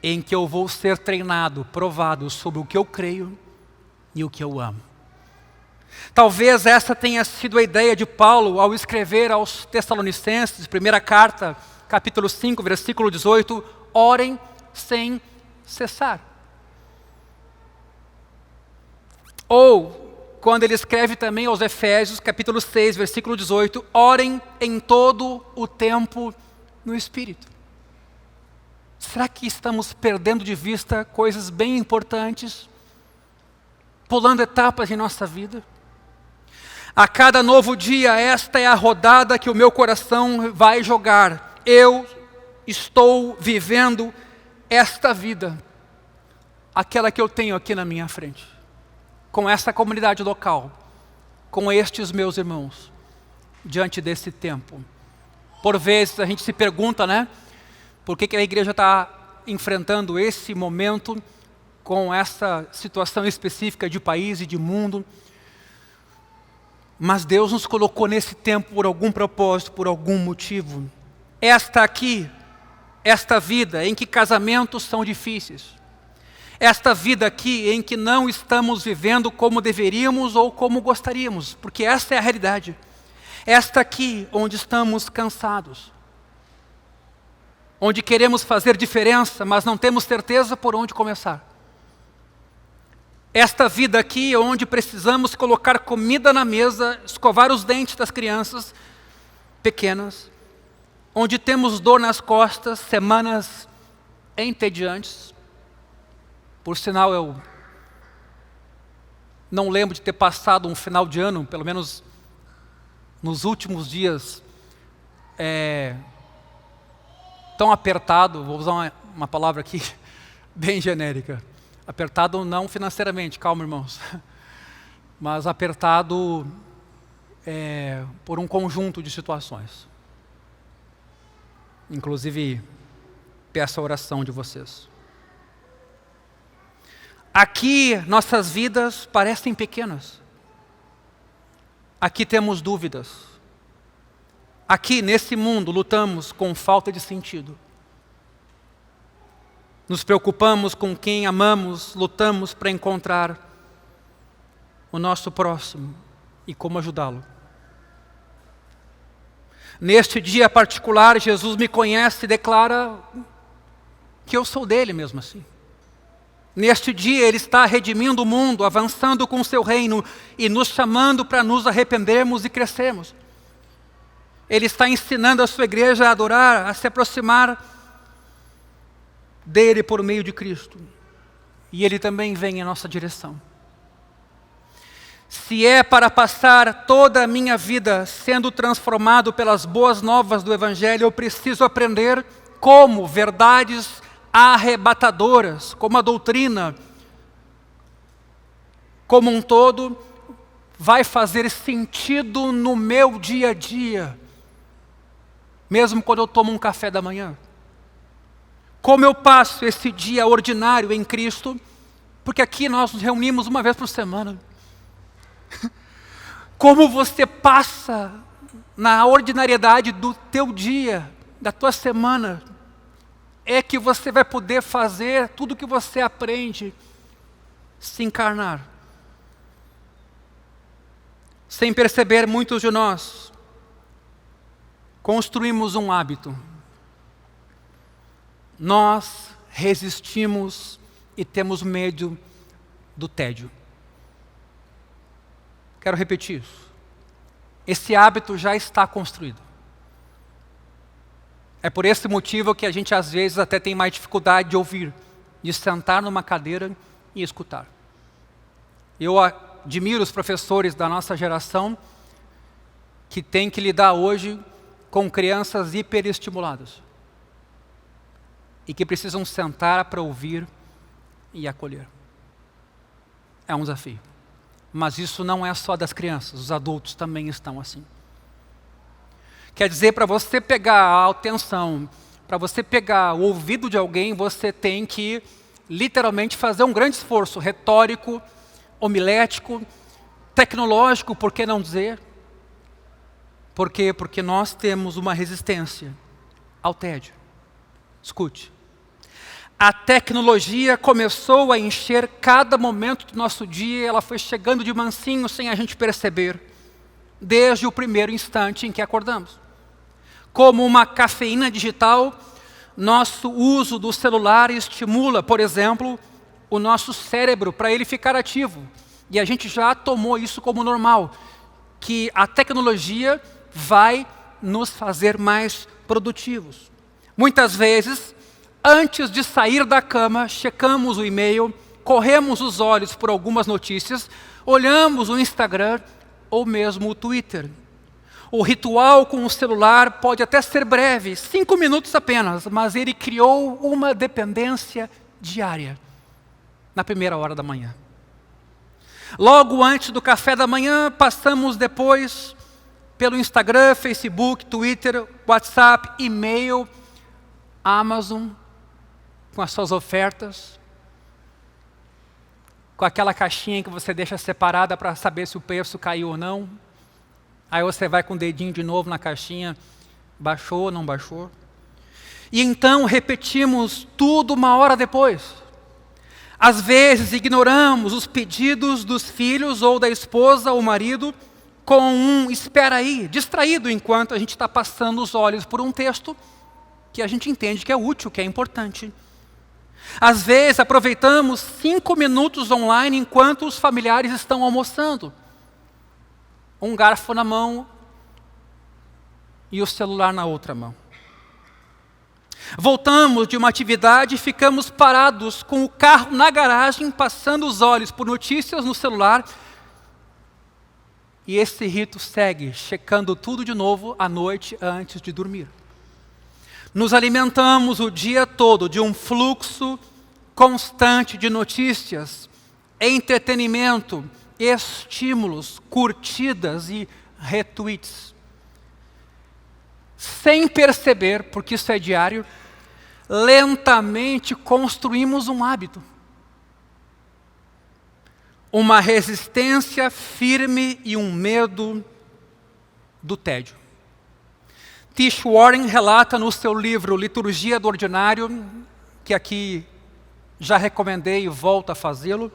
em que eu vou ser treinado, provado sobre o que eu creio e o que eu amo. Talvez essa tenha sido a ideia de Paulo ao escrever aos Tessalonicenses, primeira carta, capítulo 5, versículo 18, orem sem cessar. Ou, quando ele escreve também aos Efésios, capítulo 6, versículo 18, orem em todo o tempo no Espírito. Será que estamos perdendo de vista coisas bem importantes, pulando etapas em nossa vida? A cada novo dia, esta é a rodada que o meu coração vai jogar. Eu estou vivendo esta vida aquela que eu tenho aqui na minha frente, com essa comunidade local, com estes meus irmãos, diante desse tempo. Por vezes a gente se pergunta, né? Por que a igreja está enfrentando esse momento com essa situação específica de país e de mundo? Mas Deus nos colocou nesse tempo por algum propósito, por algum motivo. Esta vida em que casamentos são difíceis. Esta vida aqui em que não estamos vivendo como deveríamos ou como gostaríamos, porque essa é a realidade. Esta aqui onde estamos cansados, onde queremos fazer diferença, mas não temos certeza por onde começar. Esta vida aqui onde precisamos colocar comida na mesa, escovar os dentes das crianças pequenas, onde temos dor nas costas, semanas entediantes. Por sinal, eu não lembro de ter passado um final de ano, pelo menos nos últimos dias, tão apertado, vou usar uma palavra aqui bem genérica. Apertado não financeiramente, calma irmãos, mas apertado por um conjunto de situações. Inclusive, peço a oração de vocês. Aqui, nossas vidas parecem pequenas. Aqui temos dúvidas. Aqui, nesse mundo, lutamos com falta de sentido. Nos preocupamos com quem amamos, lutamos para encontrar o nosso próximo e como ajudá-lo. Neste dia particular, Jesus me conhece e declara que eu sou dele mesmo assim. Neste dia Ele está redimindo o mundo, avançando com o seu reino e nos chamando para nos arrependermos e crescermos. Ele está ensinando a sua igreja a adorar, a se aproximar dele por meio de Cristo. E Ele também vem em nossa direção. Se é para passar toda a minha vida sendo transformado pelas boas novas do Evangelho, eu preciso aprender como verdades arrebatadoras, como a doutrina como um todo vai fazer sentido no meu dia a dia, mesmo quando eu tomo um café da manhã. Como eu passo esse dia ordinário em Cristo, porque aqui nós nos reunimos uma vez por semana. Como você passa na ordinariedade do teu dia, da tua semana, é que você vai poder fazer tudo que você aprende, se encarnar. Sem perceber, muitos de nós construímos um hábito. Nós resistimos e temos medo do tédio. Quero repetir isso. Esse hábito já está construído. É por esse motivo que a gente às vezes até tem mais dificuldade de ouvir, de sentar numa cadeira e escutar. Eu admiro os professores da nossa geração que têm que lidar hoje com crianças hiperestimuladas e que precisam sentar para ouvir e acolher. É um desafio. Mas isso não é só das crianças, os adultos também estão assim. Quer dizer, para você pegar a atenção, para você pegar o ouvido de alguém, você tem que literalmente fazer um grande esforço retórico, homilético, tecnológico, por que não dizer? Por quê? Porque nós temos uma resistência ao tédio. Escute. A tecnologia começou a encher cada momento do nosso dia, ela foi chegando de mansinho sem a gente perceber, desde o primeiro instante em que acordamos. Como uma cafeína digital, nosso uso do celular estimula, por exemplo, o nosso cérebro para ele ficar ativo. E a gente já tomou isso como normal, que a tecnologia vai nos fazer mais produtivos. Muitas vezes, antes de sair da cama, checamos o e-mail, corremos os olhos por algumas notícias, olhamos o Instagram ou mesmo o Twitter. O ritual com o celular pode até ser breve, 5 minutos apenas, mas ele criou uma dependência diária. na primeira hora da manhã. Logo antes do café da manhã, passamos depois pelo Instagram, Facebook, Twitter, WhatsApp, e-mail, Amazon, com as suas ofertas, com aquela caixinha que você deixa separada para saber se o preço caiu ou não. Aí você vai com o dedinho de novo na caixinha, baixou ou não baixou. E então repetimos tudo uma hora depois. Às vezes ignoramos os pedidos dos filhos ou da esposa ou marido com um espera aí, distraído enquanto a gente está passando os olhos por um texto que a gente entende que é útil, que é importante. Às vezes aproveitamos 5 minutos online enquanto os familiares estão almoçando. Um garfo na mão e o celular na outra mão. Voltamos de uma atividade e ficamos parados com o carro na garagem, passando os olhos por notícias no celular. E esse rito segue, checando tudo de novo à noite antes de dormir. Nos alimentamos o dia todo de um fluxo constante de notícias, entretenimento, estímulos, curtidas e retweets. Sem perceber, porque isso é diário, lentamente construímos um hábito. Uma resistência firme e um medo do tédio. Tish Warren relata no seu livro Liturgia do Ordinário, que aqui já recomendei e volto a fazê-lo,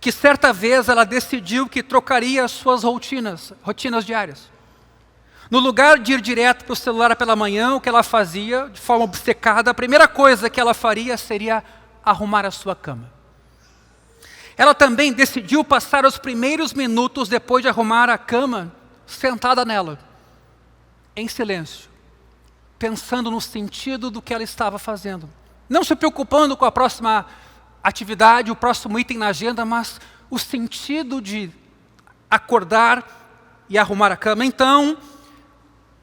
que certa vez ela decidiu que trocaria as suas rotinas diárias. No lugar de ir direto para o celular pela manhã, o que ela fazia, de forma obcecada, a primeira coisa que ela faria seria arrumar a sua cama. Ela também decidiu passar os primeiros minutos depois de arrumar a cama, sentada nela, em silêncio, pensando no sentido do que ela estava fazendo. Não se preocupando com a próxima atividade, o próximo item na agenda, mas o sentido de acordar e arrumar a cama. Então,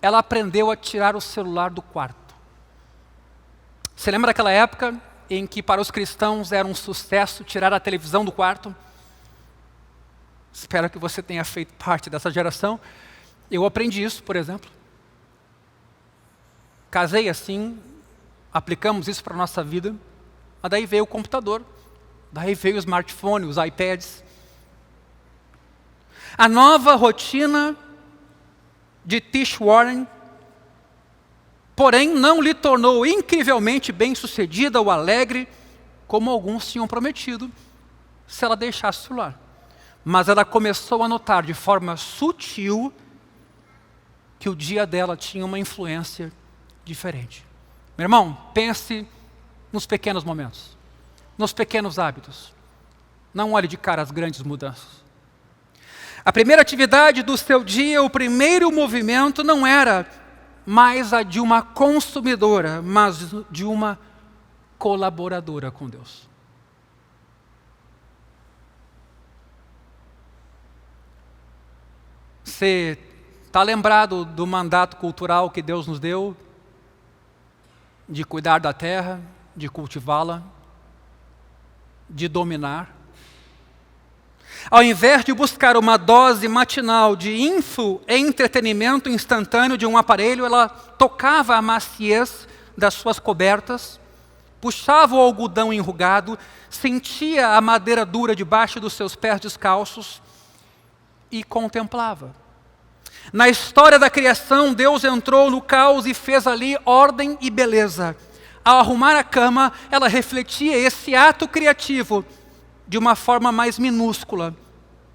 ela aprendeu a tirar o celular do quarto. Você lembra daquela época em que para os cristãos era um sucesso tirar a televisão do quarto? Espero que você tenha feito parte dessa geração. Eu aprendi isso, por exemplo. Casei assim, aplicamos isso para a nossa vida, mas daí veio o computador, daí veio o smartphone, os iPads. A nova rotina de Tish Warren, porém, não lhe tornou incrivelmente bem-sucedida ou alegre, como alguns tinham prometido, se ela deixasse o celular. Mas ela começou a notar de forma sutil que o dia dela tinha uma influência diferente. Meu irmão, pense nos pequenos momentos, nos pequenos hábitos. Não olhe de cara as grandes mudanças. A primeira atividade do seu dia, o primeiro movimento, não era mais a de uma consumidora, mas de uma colaboradora com Deus. Você está lembrado do mandato cultural que Deus nos deu? De cuidar da terra, de cultivá-la, de dominar? Ao invés de buscar uma dose matinal de entretenimento instantâneo de um aparelho, ela tocava a maciez das suas cobertas, puxava o algodão enrugado, sentia a madeira dura debaixo dos seus pés descalços e contemplava. Na história da criação, Deus entrou no caos e fez ali ordem e beleza. Ao arrumar a cama, ela refletia esse ato criativo de uma forma mais minúscula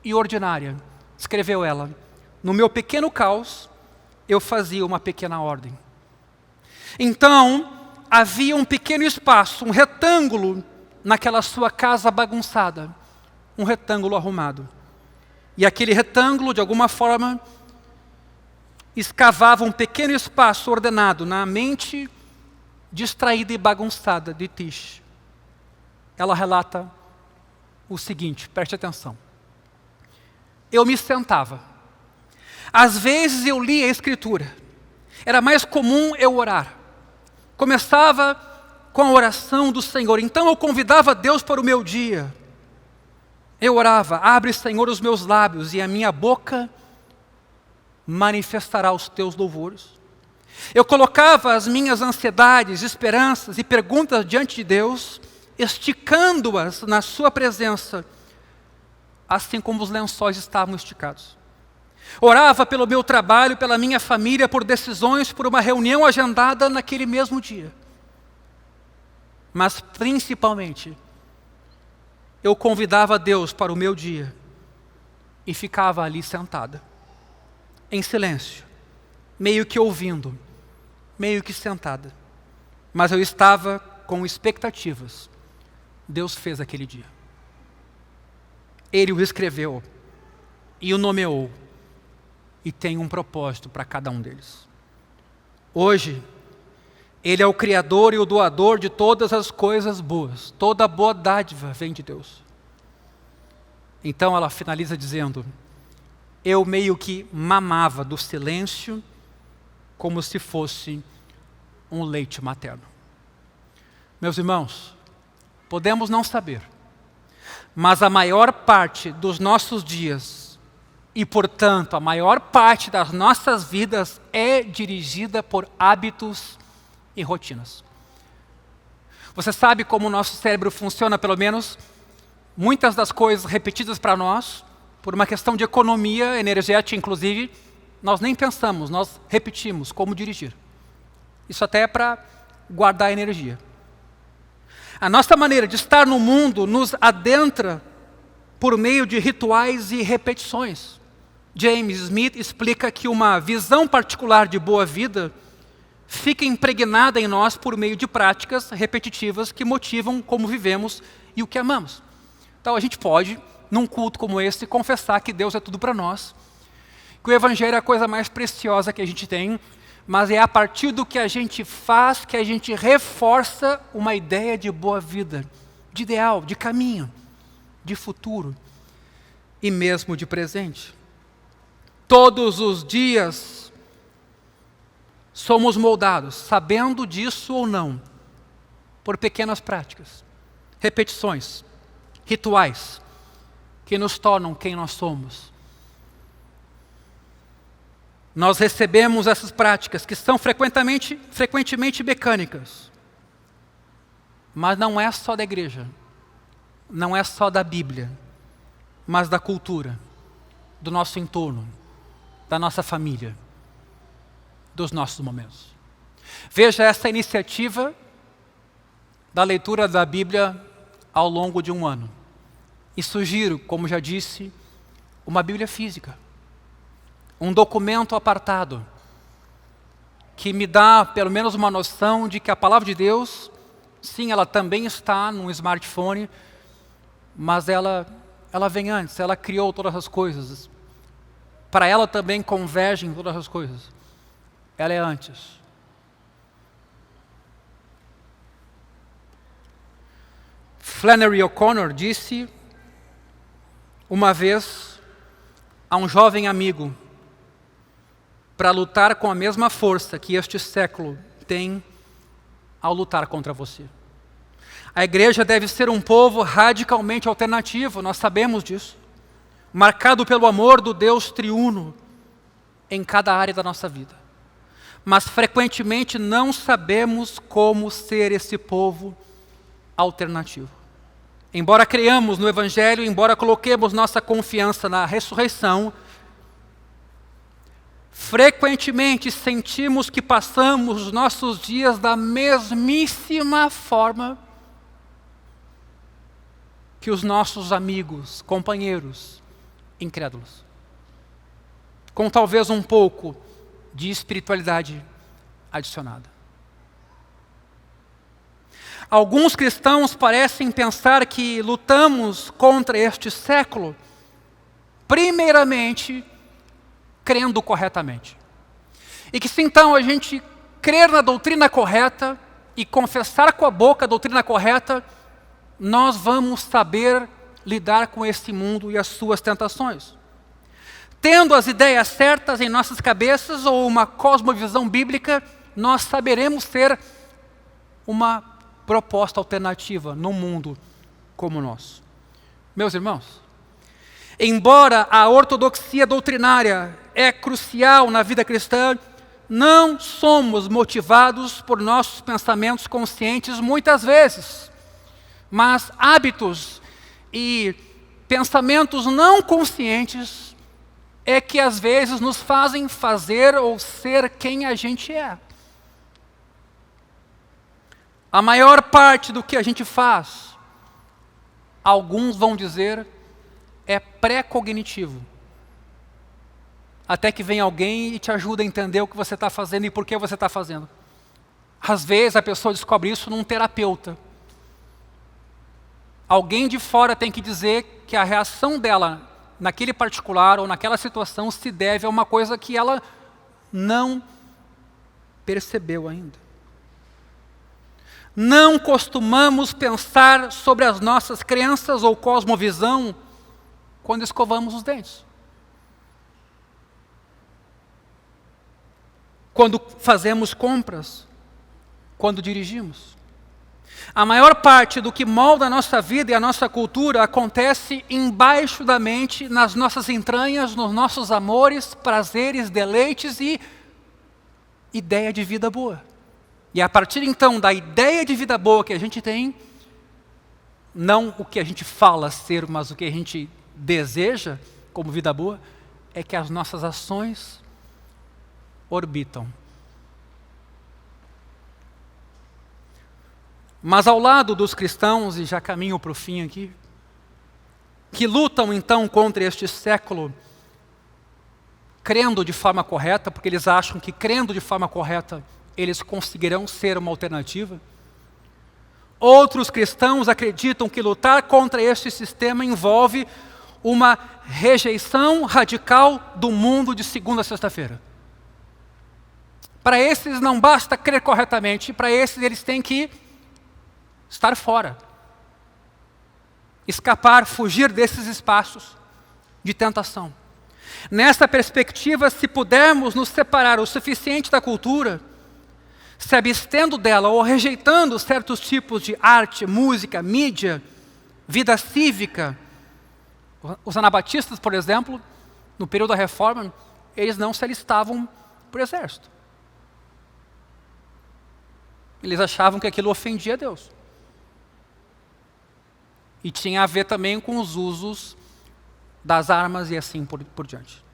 e ordinária. Escreveu ela: no meu pequeno caos, eu fazia uma pequena ordem. Então, havia um pequeno espaço, um retângulo naquela sua casa bagunçada, um retângulo arrumado. E aquele retângulo, de alguma forma, escavava um pequeno espaço ordenado na mente distraída e bagunçada de Tish. Ela relata o seguinte, preste atenção. Eu me sentava. Às vezes eu lia a Escritura. Era mais comum eu orar. Começava com a oração do Senhor. Então eu convidava Deus para o meu dia. Eu orava: abre, Senhor, os meus lábios, e a minha boca manifestará os teus louvores. Eu colocava as minhas ansiedades, esperanças e perguntas diante de Deus, esticando-as na sua presença, assim como os lençóis estavam esticados. Orava pelo meu trabalho, pela minha família, por decisões, por uma reunião agendada naquele mesmo dia. Mas principalmente, eu convidava Deus para o meu dia e ficava ali sentada, em silêncio, meio que ouvindo, meio que sentada. Mas eu estava com expectativas. Deus fez aquele dia. Ele o escreveu e o nomeou, e tem um propósito para cada um deles. Hoje, Ele é o Criador e o doador de todas as coisas boas. Toda boa dádiva vem de Deus. Então ela finaliza dizendo: eu meio que mamava do silêncio como se fosse um leite materno. Meus irmãos, podemos não saber, mas a maior parte dos nossos dias, e portanto a maior parte das nossas vidas, é dirigida por hábitos e rotinas. Você sabe como o nosso cérebro funciona, pelo menos muitas das coisas repetidas para nós, por uma questão de economia energética inclusive, nós nem pensamos, nós repetimos como dirigir. Isso até é para guardar energia. A nossa maneira de estar no mundo nos adentra por meio de rituais e repetições. James Smith explica que uma visão particular de boa vida fica impregnada em nós por meio de práticas repetitivas que motivam como vivemos e o que amamos. Então a gente pode, num culto como esse, confessar que Deus é tudo para nós, que o Evangelho é a coisa mais preciosa que a gente tem, mas é a partir do que a gente faz que a gente reforça uma ideia de boa vida, de ideal, de caminho, de futuro e mesmo de presente. Todos os dias somos moldados, sabendo disso ou não, por pequenas práticas, repetições, rituais, que nos tornam quem nós somos. Nós recebemos essas práticas, que são frequentemente mecânicas, mas não é só da igreja, não é só da Bíblia, mas da cultura, do nosso entorno, da nossa família, dos nossos momentos. Veja essa iniciativa da leitura da Bíblia ao longo de um ano. E sugiro, como já disse, uma Bíblia física. Um documento apartado, que me dá pelo menos uma noção de que a palavra de Deus, sim, ela também está num smartphone, mas ela vem antes, ela criou todas as coisas. Para ela também convergem todas as coisas. Ela é antes. Flannery O'Connor disse uma vez a um jovem amigo: para lutar com a mesma força que este século tem ao lutar contra você. A igreja deve ser um povo radicalmente alternativo, nós sabemos disso, marcado pelo amor do Deus triuno em cada área da nossa vida. Mas frequentemente não sabemos como ser esse povo alternativo. Embora creiamos no Evangelho, embora coloquemos nossa confiança na ressurreição, frequentemente sentimos que passamos os nossos dias da mesmíssima forma que os nossos amigos, companheiros, incrédulos. Com talvez um pouco de espiritualidade adicionada. Alguns cristãos parecem pensar que lutamos contra este século, primeiramente, crendo corretamente. E que se então a gente crer na doutrina correta e confessar com a boca a doutrina correta, nós vamos saber lidar com esse mundo e as suas tentações. Tendo as ideias certas em nossas cabeças ou uma cosmovisão bíblica, nós saberemos ter uma proposta alternativa num mundo como o nosso. Meus irmãos, embora a ortodoxia doutrinária é crucial na vida cristã, não somos motivados por nossos pensamentos conscientes muitas vezes, mas hábitos e pensamentos não conscientes é que às vezes nos fazem fazer ou ser quem a gente é. A maior parte do que a gente faz, alguns vão dizer, é pré-cognitivo. Até que vem alguém e te ajuda a entender o que você está fazendo e por que você está fazendo. Às vezes a pessoa descobre isso num terapeuta. Alguém de fora tem que dizer que a reação dela naquele particular ou naquela situação se deve a uma coisa que ela não percebeu ainda. Não costumamos pensar sobre as nossas crenças ou cosmovisão quando escovamos os dentes. Quando fazemos compras, quando dirigimos. A maior parte do que molda a nossa vida e a nossa cultura acontece embaixo da mente, nas nossas entranhas, nos nossos amores, prazeres, deleites e ideia de vida boa. E a partir então da ideia de vida boa que a gente tem, não o que a gente fala ser, mas o que a gente deseja como vida boa, é que as nossas ações orbitam. Mas ao lado dos cristãos, e já caminho para o fim aqui, que lutam então contra este século, crendo de forma correta, porque eles acham que crendo de forma correta, eles conseguirão ser uma alternativa. Outros cristãos acreditam que lutar contra este sistema envolve uma rejeição radical do mundo de segunda a sexta-feira. Para esses não basta crer corretamente, para esses eles têm que estar fora. Escapar, fugir desses espaços de tentação. Nessa perspectiva, se pudermos nos separar o suficiente da cultura, se abstendo dela ou rejeitando certos tipos de arte, música, mídia, vida cívica, os anabatistas, por exemplo, no período da Reforma, eles não se alistavam para o exército. Eles achavam que aquilo ofendia a Deus. E tinha a ver também com os usos das armas e assim por diante.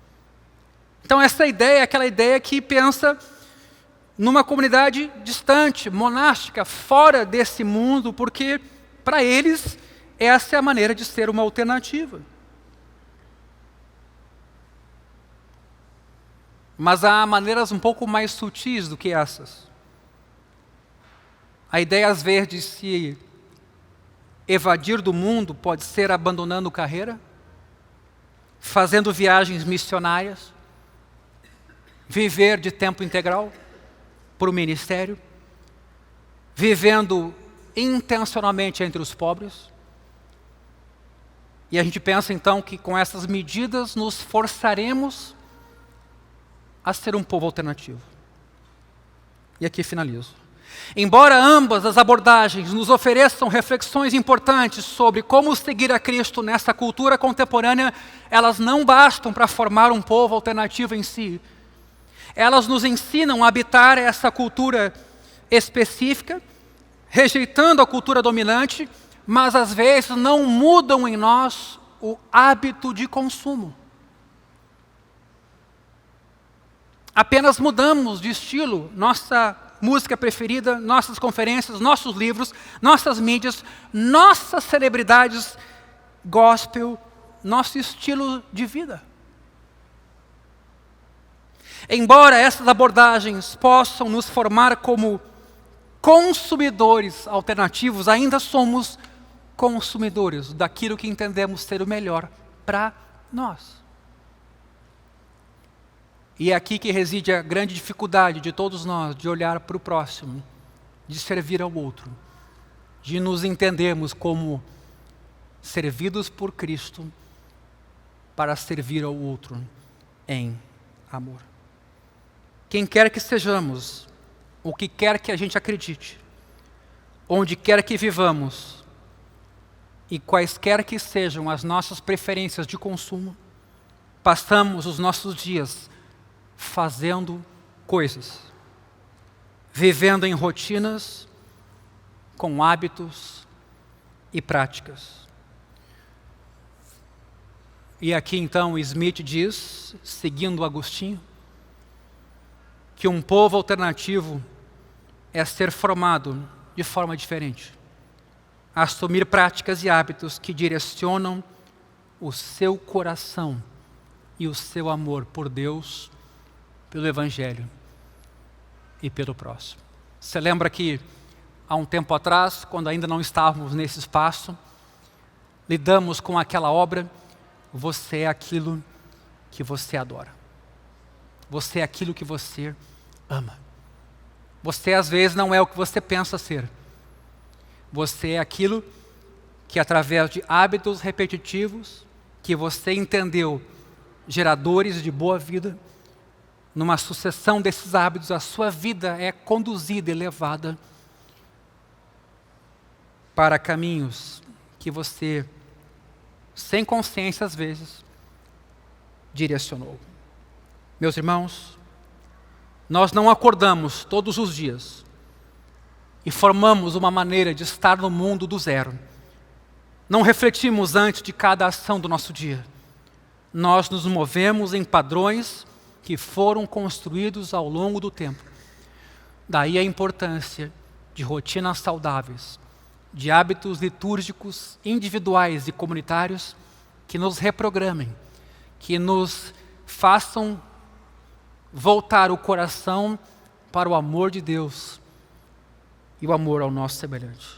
Então essa ideia é aquela ideia que pensa numa comunidade distante, monástica, fora desse mundo, porque para eles essa é a maneira de ser uma alternativa. Mas há maneiras um pouco mais sutis do que essas. A ideia às vezes de se evadir do mundo pode ser abandonando carreira, fazendo viagens missionárias, viver de tempo integral para o ministério, vivendo intencionalmente entre os pobres. E a gente pensa então que com essas medidas nos forçaremos a ser um povo alternativo. E aqui finalizo. Embora ambas as abordagens nos ofereçam reflexões importantes sobre como seguir a Cristo nessa cultura contemporânea, elas não bastam para formar um povo alternativo em si. Elas nos ensinam a habitar essa cultura específica, rejeitando a cultura dominante, mas às vezes não mudam em nós o hábito de consumo. Apenas mudamos de estilo, nossa música preferida, nossas conferências, nossos livros, nossas mídias, nossas celebridades, gospel, nosso estilo de vida. Embora essas abordagens possam nos formar como consumidores alternativos, ainda somos consumidores daquilo que entendemos ser o melhor para nós. E é aqui que reside a grande dificuldade de todos nós de olhar para o próximo, de servir ao outro, de nos entendermos como servidos por Cristo para servir ao outro em amor. Quem quer que sejamos, o que quer que a gente acredite, onde quer que vivamos e quaisquer que sejam as nossas preferências de consumo, passamos os nossos dias fazendo coisas, vivendo em rotinas, com hábitos e práticas. E aqui então Smith diz, seguindo Agostinho, que um povo alternativo é ser formado de forma diferente, assumir práticas e hábitos que direcionam o seu coração e o seu amor por Deus, pelo Evangelho e pelo próximo. Você lembra que há um tempo atrás, quando ainda não estávamos nesse espaço, lidamos com aquela obra, você é aquilo que você adora. Você é aquilo que você ama. Você às vezes não é o que você pensa ser. Você é aquilo que através de hábitos repetitivos, que você entendeu, geradores de boa vida, numa sucessão desses hábitos, a sua vida é conduzida e levada para caminhos que você, sem consciência às vezes, direcionou. Meus irmãos, nós não acordamos todos os dias e formamos uma maneira de estar no mundo do zero. Não refletimos antes de cada ação do nosso dia. Nós nos movemos em padrões que foram construídos ao longo do tempo. Daí a importância de rotinas saudáveis, de hábitos litúrgicos individuais e comunitários que nos reprogramem, que nos façam voltar o coração para o amor de Deus e o amor ao nosso semelhante.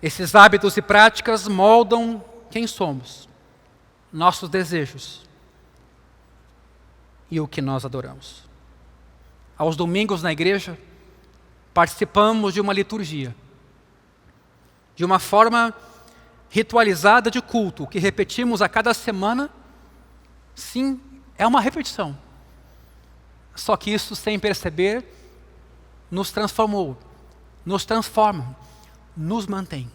Esses hábitos e práticas moldam quem somos, nossos desejos e o que nós adoramos. Aos domingos na igreja, participamos de uma liturgia, de uma forma ritualizada de culto, que repetimos a cada semana. Sim, é uma repetição. Só que isso, sem perceber, nos transformou, nos transforma, nos mantém.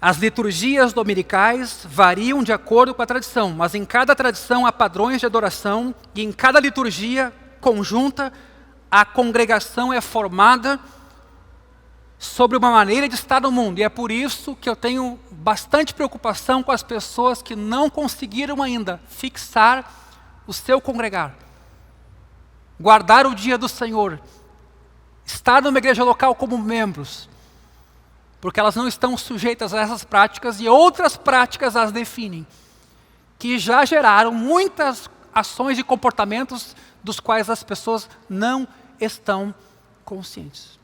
As liturgias dominicais variam de acordo com a tradição, mas em cada tradição há padrões de adoração e em cada liturgia conjunta a congregação é formada sobre uma maneira de estar no mundo. E é por isso que eu tenho bastante preocupação com as pessoas que não conseguiram ainda fixar o seu congregar, guardar o dia do Senhor, estar numa igreja local como membros, porque elas não estão sujeitas a essas práticas e outras práticas as definem, que já geraram muitas ações e comportamentos dos quais as pessoas não estão conscientes.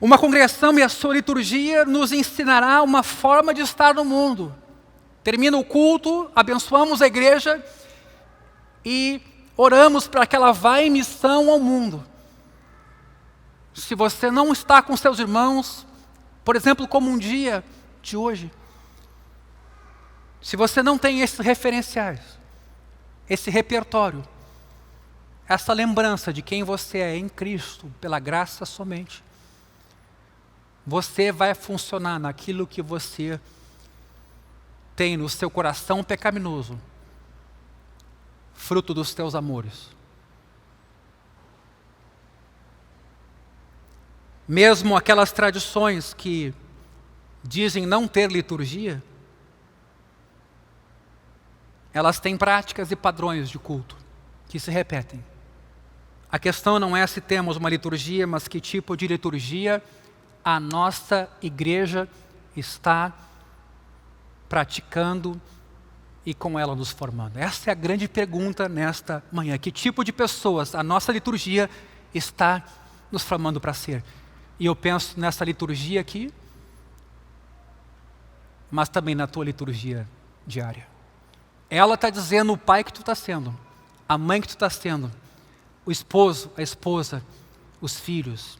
Uma congregação e a sua liturgia nos ensinará uma forma de estar no mundo. Termina o culto, abençoamos a igreja e oramos para que ela vá em missão ao mundo. Se você não está com seus irmãos, por exemplo, como um dia de hoje, se você não tem esses referenciais, esse repertório, essa lembrança de quem você é em Cristo, pela graça somente, você vai funcionar naquilo que você tem no seu coração pecaminoso, fruto dos teus amores. Mesmo aquelas tradições que dizem não ter liturgia, elas têm práticas e padrões de culto que se repetem. A questão não é se temos uma liturgia, mas que tipo de liturgia a nossa igreja está praticando e com ela nos formando. Essa é a grande pergunta nesta manhã. Que tipo de pessoas a nossa liturgia está nos formando para ser? E eu penso nessa liturgia aqui, mas também na tua liturgia diária. Ela está dizendo o pai que tu está sendo, a mãe que tu está sendo, o esposo, a esposa, os filhos,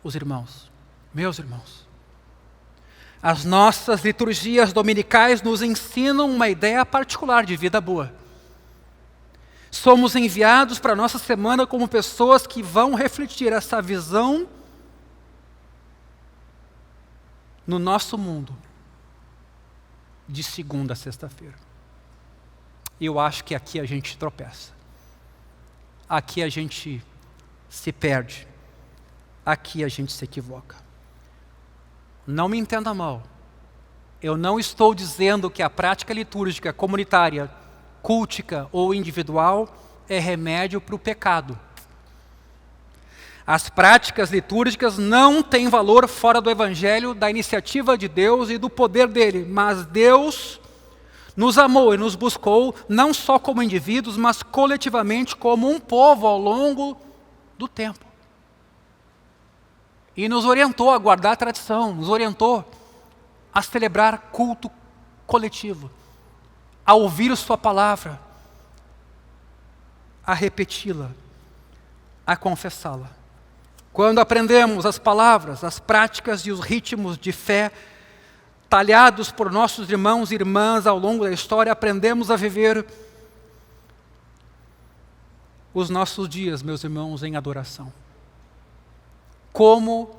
os irmãos. Meus irmãos, as nossas liturgias dominicais nos ensinam uma ideia particular de vida boa. Somos enviados para a nossa semana como pessoas que vão refletir essa visão no nosso mundo de segunda a sexta-feira. E eu acho que aqui a gente tropeça. Aqui a gente se perde. Aqui a gente se equivoca. Não me entenda mal. Eu não estou dizendo que a prática litúrgica comunitária, cultica ou individual é remédio para o pecado. As práticas litúrgicas não têm valor fora do Evangelho, da iniciativa de Deus e do poder dele. Mas Deus nos amou e nos buscou, não só como indivíduos, mas coletivamente como um povo ao longo do tempo. E nos orientou a guardar a tradição, nos orientou a celebrar culto coletivo, a ouvir sua palavra, a repeti-la, a confessá-la. Quando aprendemos as palavras, as práticas e os ritmos de fé talhados por nossos irmãos e irmãs ao longo da história, aprendemos a viver os nossos dias, meus irmãos, em adoração. Como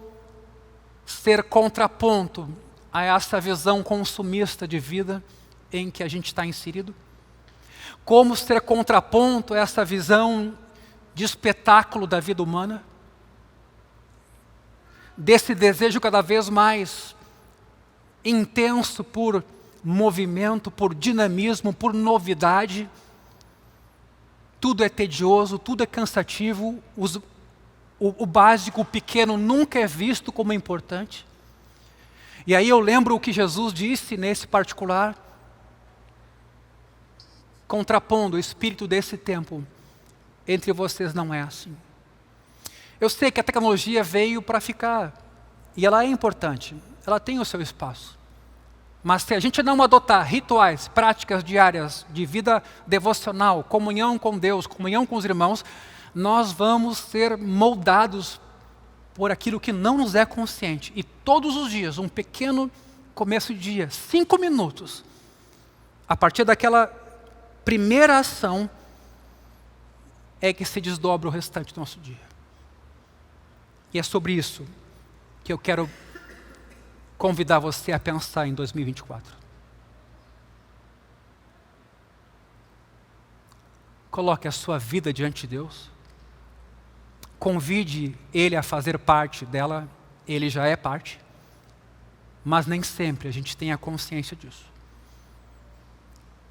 ser contraponto a essa visão consumista de vida em que a gente está inserido? Como ser contraponto a essa visão de espetáculo da vida humana? Desse desejo cada vez mais intenso por movimento, por dinamismo, por novidade. Tudo é tedioso, tudo é cansativo, o básico, o pequeno nunca é visto como importante. E aí eu lembro o que Jesus disse nesse particular, contrapondo o espírito desse tempo. Entre vocês não é assim. Eu sei que a tecnologia veio para ficar, e ela é importante, ela tem o seu espaço. Mas se a gente não adotar rituais, práticas diárias de vida devocional, comunhão com Deus, comunhão com os irmãos, nós vamos ser moldados por aquilo que não nos é consciente. E todos os dias, um pequeno começo de dia, 5 minutos, a partir daquela primeira ação, é que se desdobra o restante do nosso dia. E é sobre isso que eu quero convidar você a pensar em 2024. Coloque a sua vida diante de Deus. Convide Ele a fazer parte dela. Ele já é parte. Mas nem sempre a gente tem a consciência disso.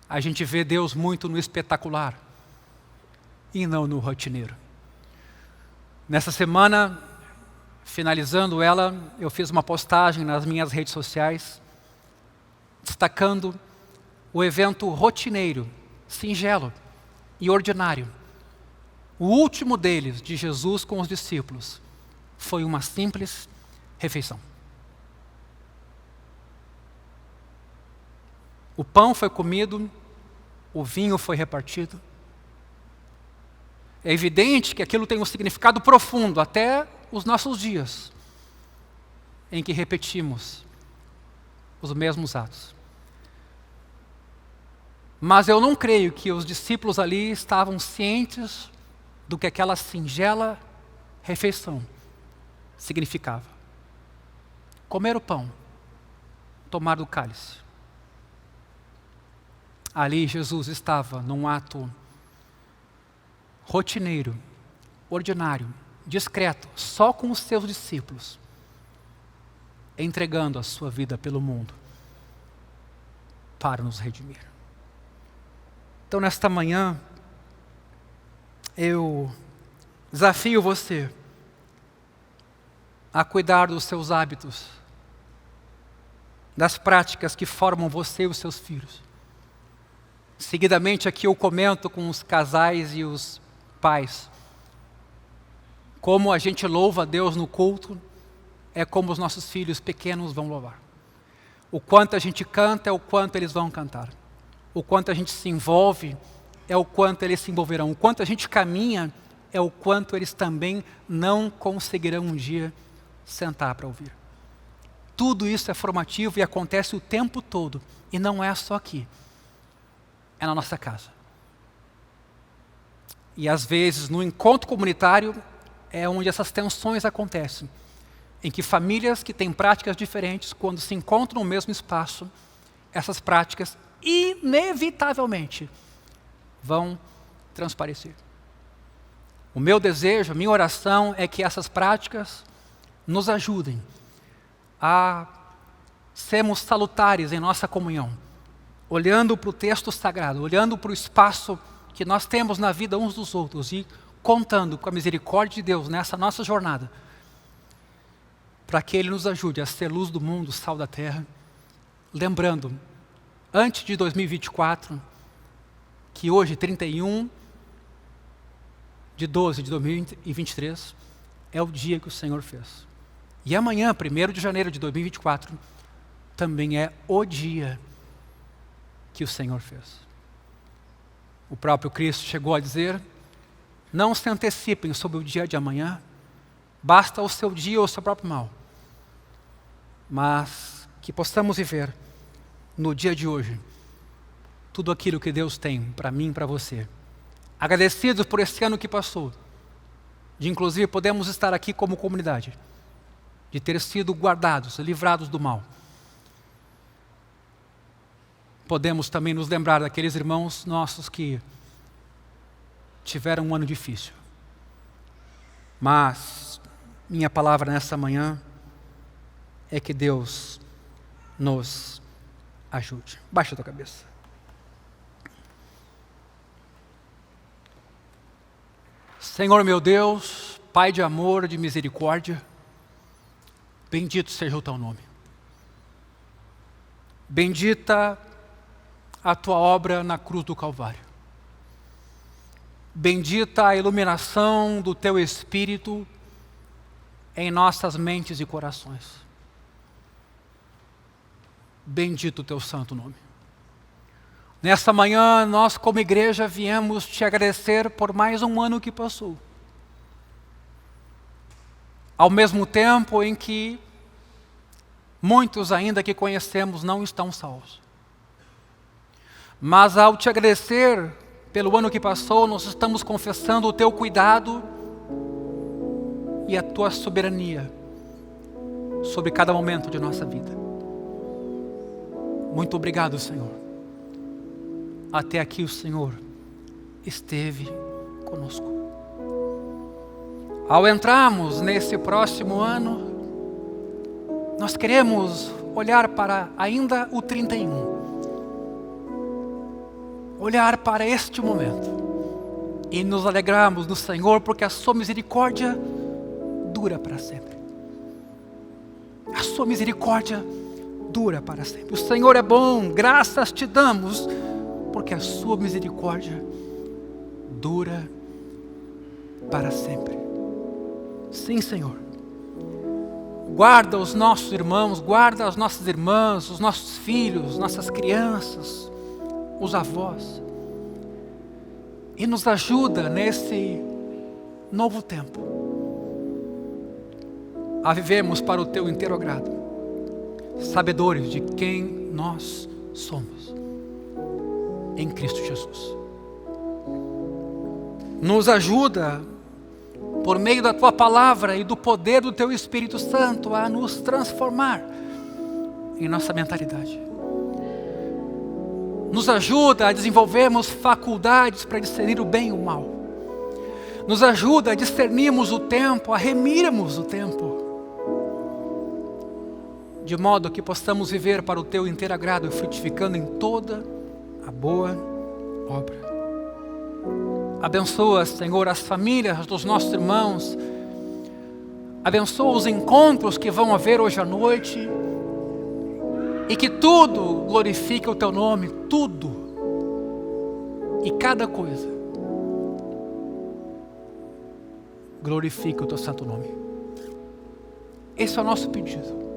A gente vê Deus muito no espetacular e não no rotineiro. Nessa semana, finalizando ela, eu fiz uma postagem nas minhas redes sociais, destacando o evento rotineiro, singelo e ordinário. O último deles, de Jesus com os discípulos, foi uma simples refeição. O pão foi comido, o vinho foi repartido. É evidente que aquilo tem um significado profundo, até os nossos dias, em que repetimos os mesmos atos. Mas eu não creio que os discípulos ali estavam cientes do que aquela singela refeição significava. Comer o pão, tomar do cálice. Ali Jesus estava num ato rotineiro, ordinário, discreto, só com os seus discípulos, entregando a sua vida pelo mundo para nos redimir. Então, nesta manhã, eu desafio você a cuidar dos seus hábitos, das práticas que formam você e os seus filhos. Seguidamente aqui eu comento com os casais e os pais como a gente louva a Deus no culto, é como os nossos filhos pequenos vão louvar. O quanto a gente canta é o quanto eles vão cantar. O quanto a gente se envolve é o quanto eles se envolverão. O quanto a gente caminha é o quanto eles também não conseguirão um dia sentar para ouvir. Tudo isso é formativo e acontece o tempo todo. E não é só aqui. É na nossa casa. E às vezes no encontro comunitário é onde essas tensões acontecem. em que famílias que têm práticas diferentes, quando se encontram no mesmo espaço, essas práticas inevitavelmente vão transparecer. O meu desejo, a minha oração é que essas práticas nos ajudem a sermos salutares em nossa comunhão, olhando para o texto sagrado, olhando para o espaço que nós temos na vida uns dos outros e contando com a misericórdia de Deus nessa nossa jornada, para que Ele nos ajude a ser luz do mundo, sal da terra, lembrando, antes de 2024, que hoje, 31 de 12 de 2023, é o dia que o Senhor fez. E amanhã, 1º de janeiro de 2024, também é o dia que o Senhor fez. O próprio Cristo chegou a dizer: não se antecipem sobre o dia de amanhã, basta o seu dia ou o seu próprio mal. Mas que possamos viver no dia de hoje tudo aquilo que Deus tem para mim e para você. Agradecidos por esse ano que passou, de inclusive podemos estar aqui como comunidade, de ter sido guardados, livrados do mal. Podemos também nos lembrar daqueles irmãos nossos que tiveram um ano difícil. Mas minha palavra nessa manhã é que Deus nos ajude. Baixa a tua cabeça. Senhor meu Deus, Pai de amor, de misericórdia, bendito seja o teu nome. Bendita a tua obra na cruz do Calvário. Bendita a iluminação do teu Espírito em nossas mentes e corações. Bendito o teu santo nome. Nesta manhã, nós como igreja viemos te agradecer por mais um ano que passou. Ao mesmo tempo em que muitos ainda que conhecemos não estão salvos. Mas ao te agradecer pelo ano que passou, nós estamos confessando o teu cuidado e a tua soberania sobre cada momento de nossa vida. Muito obrigado, Senhor. Até aqui o Senhor esteve conosco. Ao entrarmos nesse próximo ano, nós queremos olhar para ainda o 31. Olhar para este momento e nos alegrarmos no Senhor, porque a sua misericórdia dura para sempre. A sua misericórdia dura para sempre. O Senhor é bom, graças te damos, porque a sua misericórdia dura para sempre. Sim, Senhor. Guarda os nossos irmãos, guarda as nossas irmãs, os nossos filhos, nossas crianças, os avós. E nos ajuda nesse novo tempo a vivermos para o teu inteiro agrado, sabedores de quem nós somos em Cristo Jesus. Nos ajuda por meio da tua palavra e do poder do teu Espírito Santo a nos transformar em nossa mentalidade. Nos ajuda a desenvolvermos faculdades para discernir o bem e o mal. Nos ajuda a discernirmos o tempo, a remirmos o tempo, de modo que possamos viver para o teu inteiro agrado, frutificando em toda a boa obra. Abençoa, Senhor, as famílias dos nossos irmãos. Abençoa os encontros que vão haver hoje à noite. E que tudo glorifique o teu nome, tudo. E cada coisa glorifique o teu santo nome. Esse é o nosso pedido.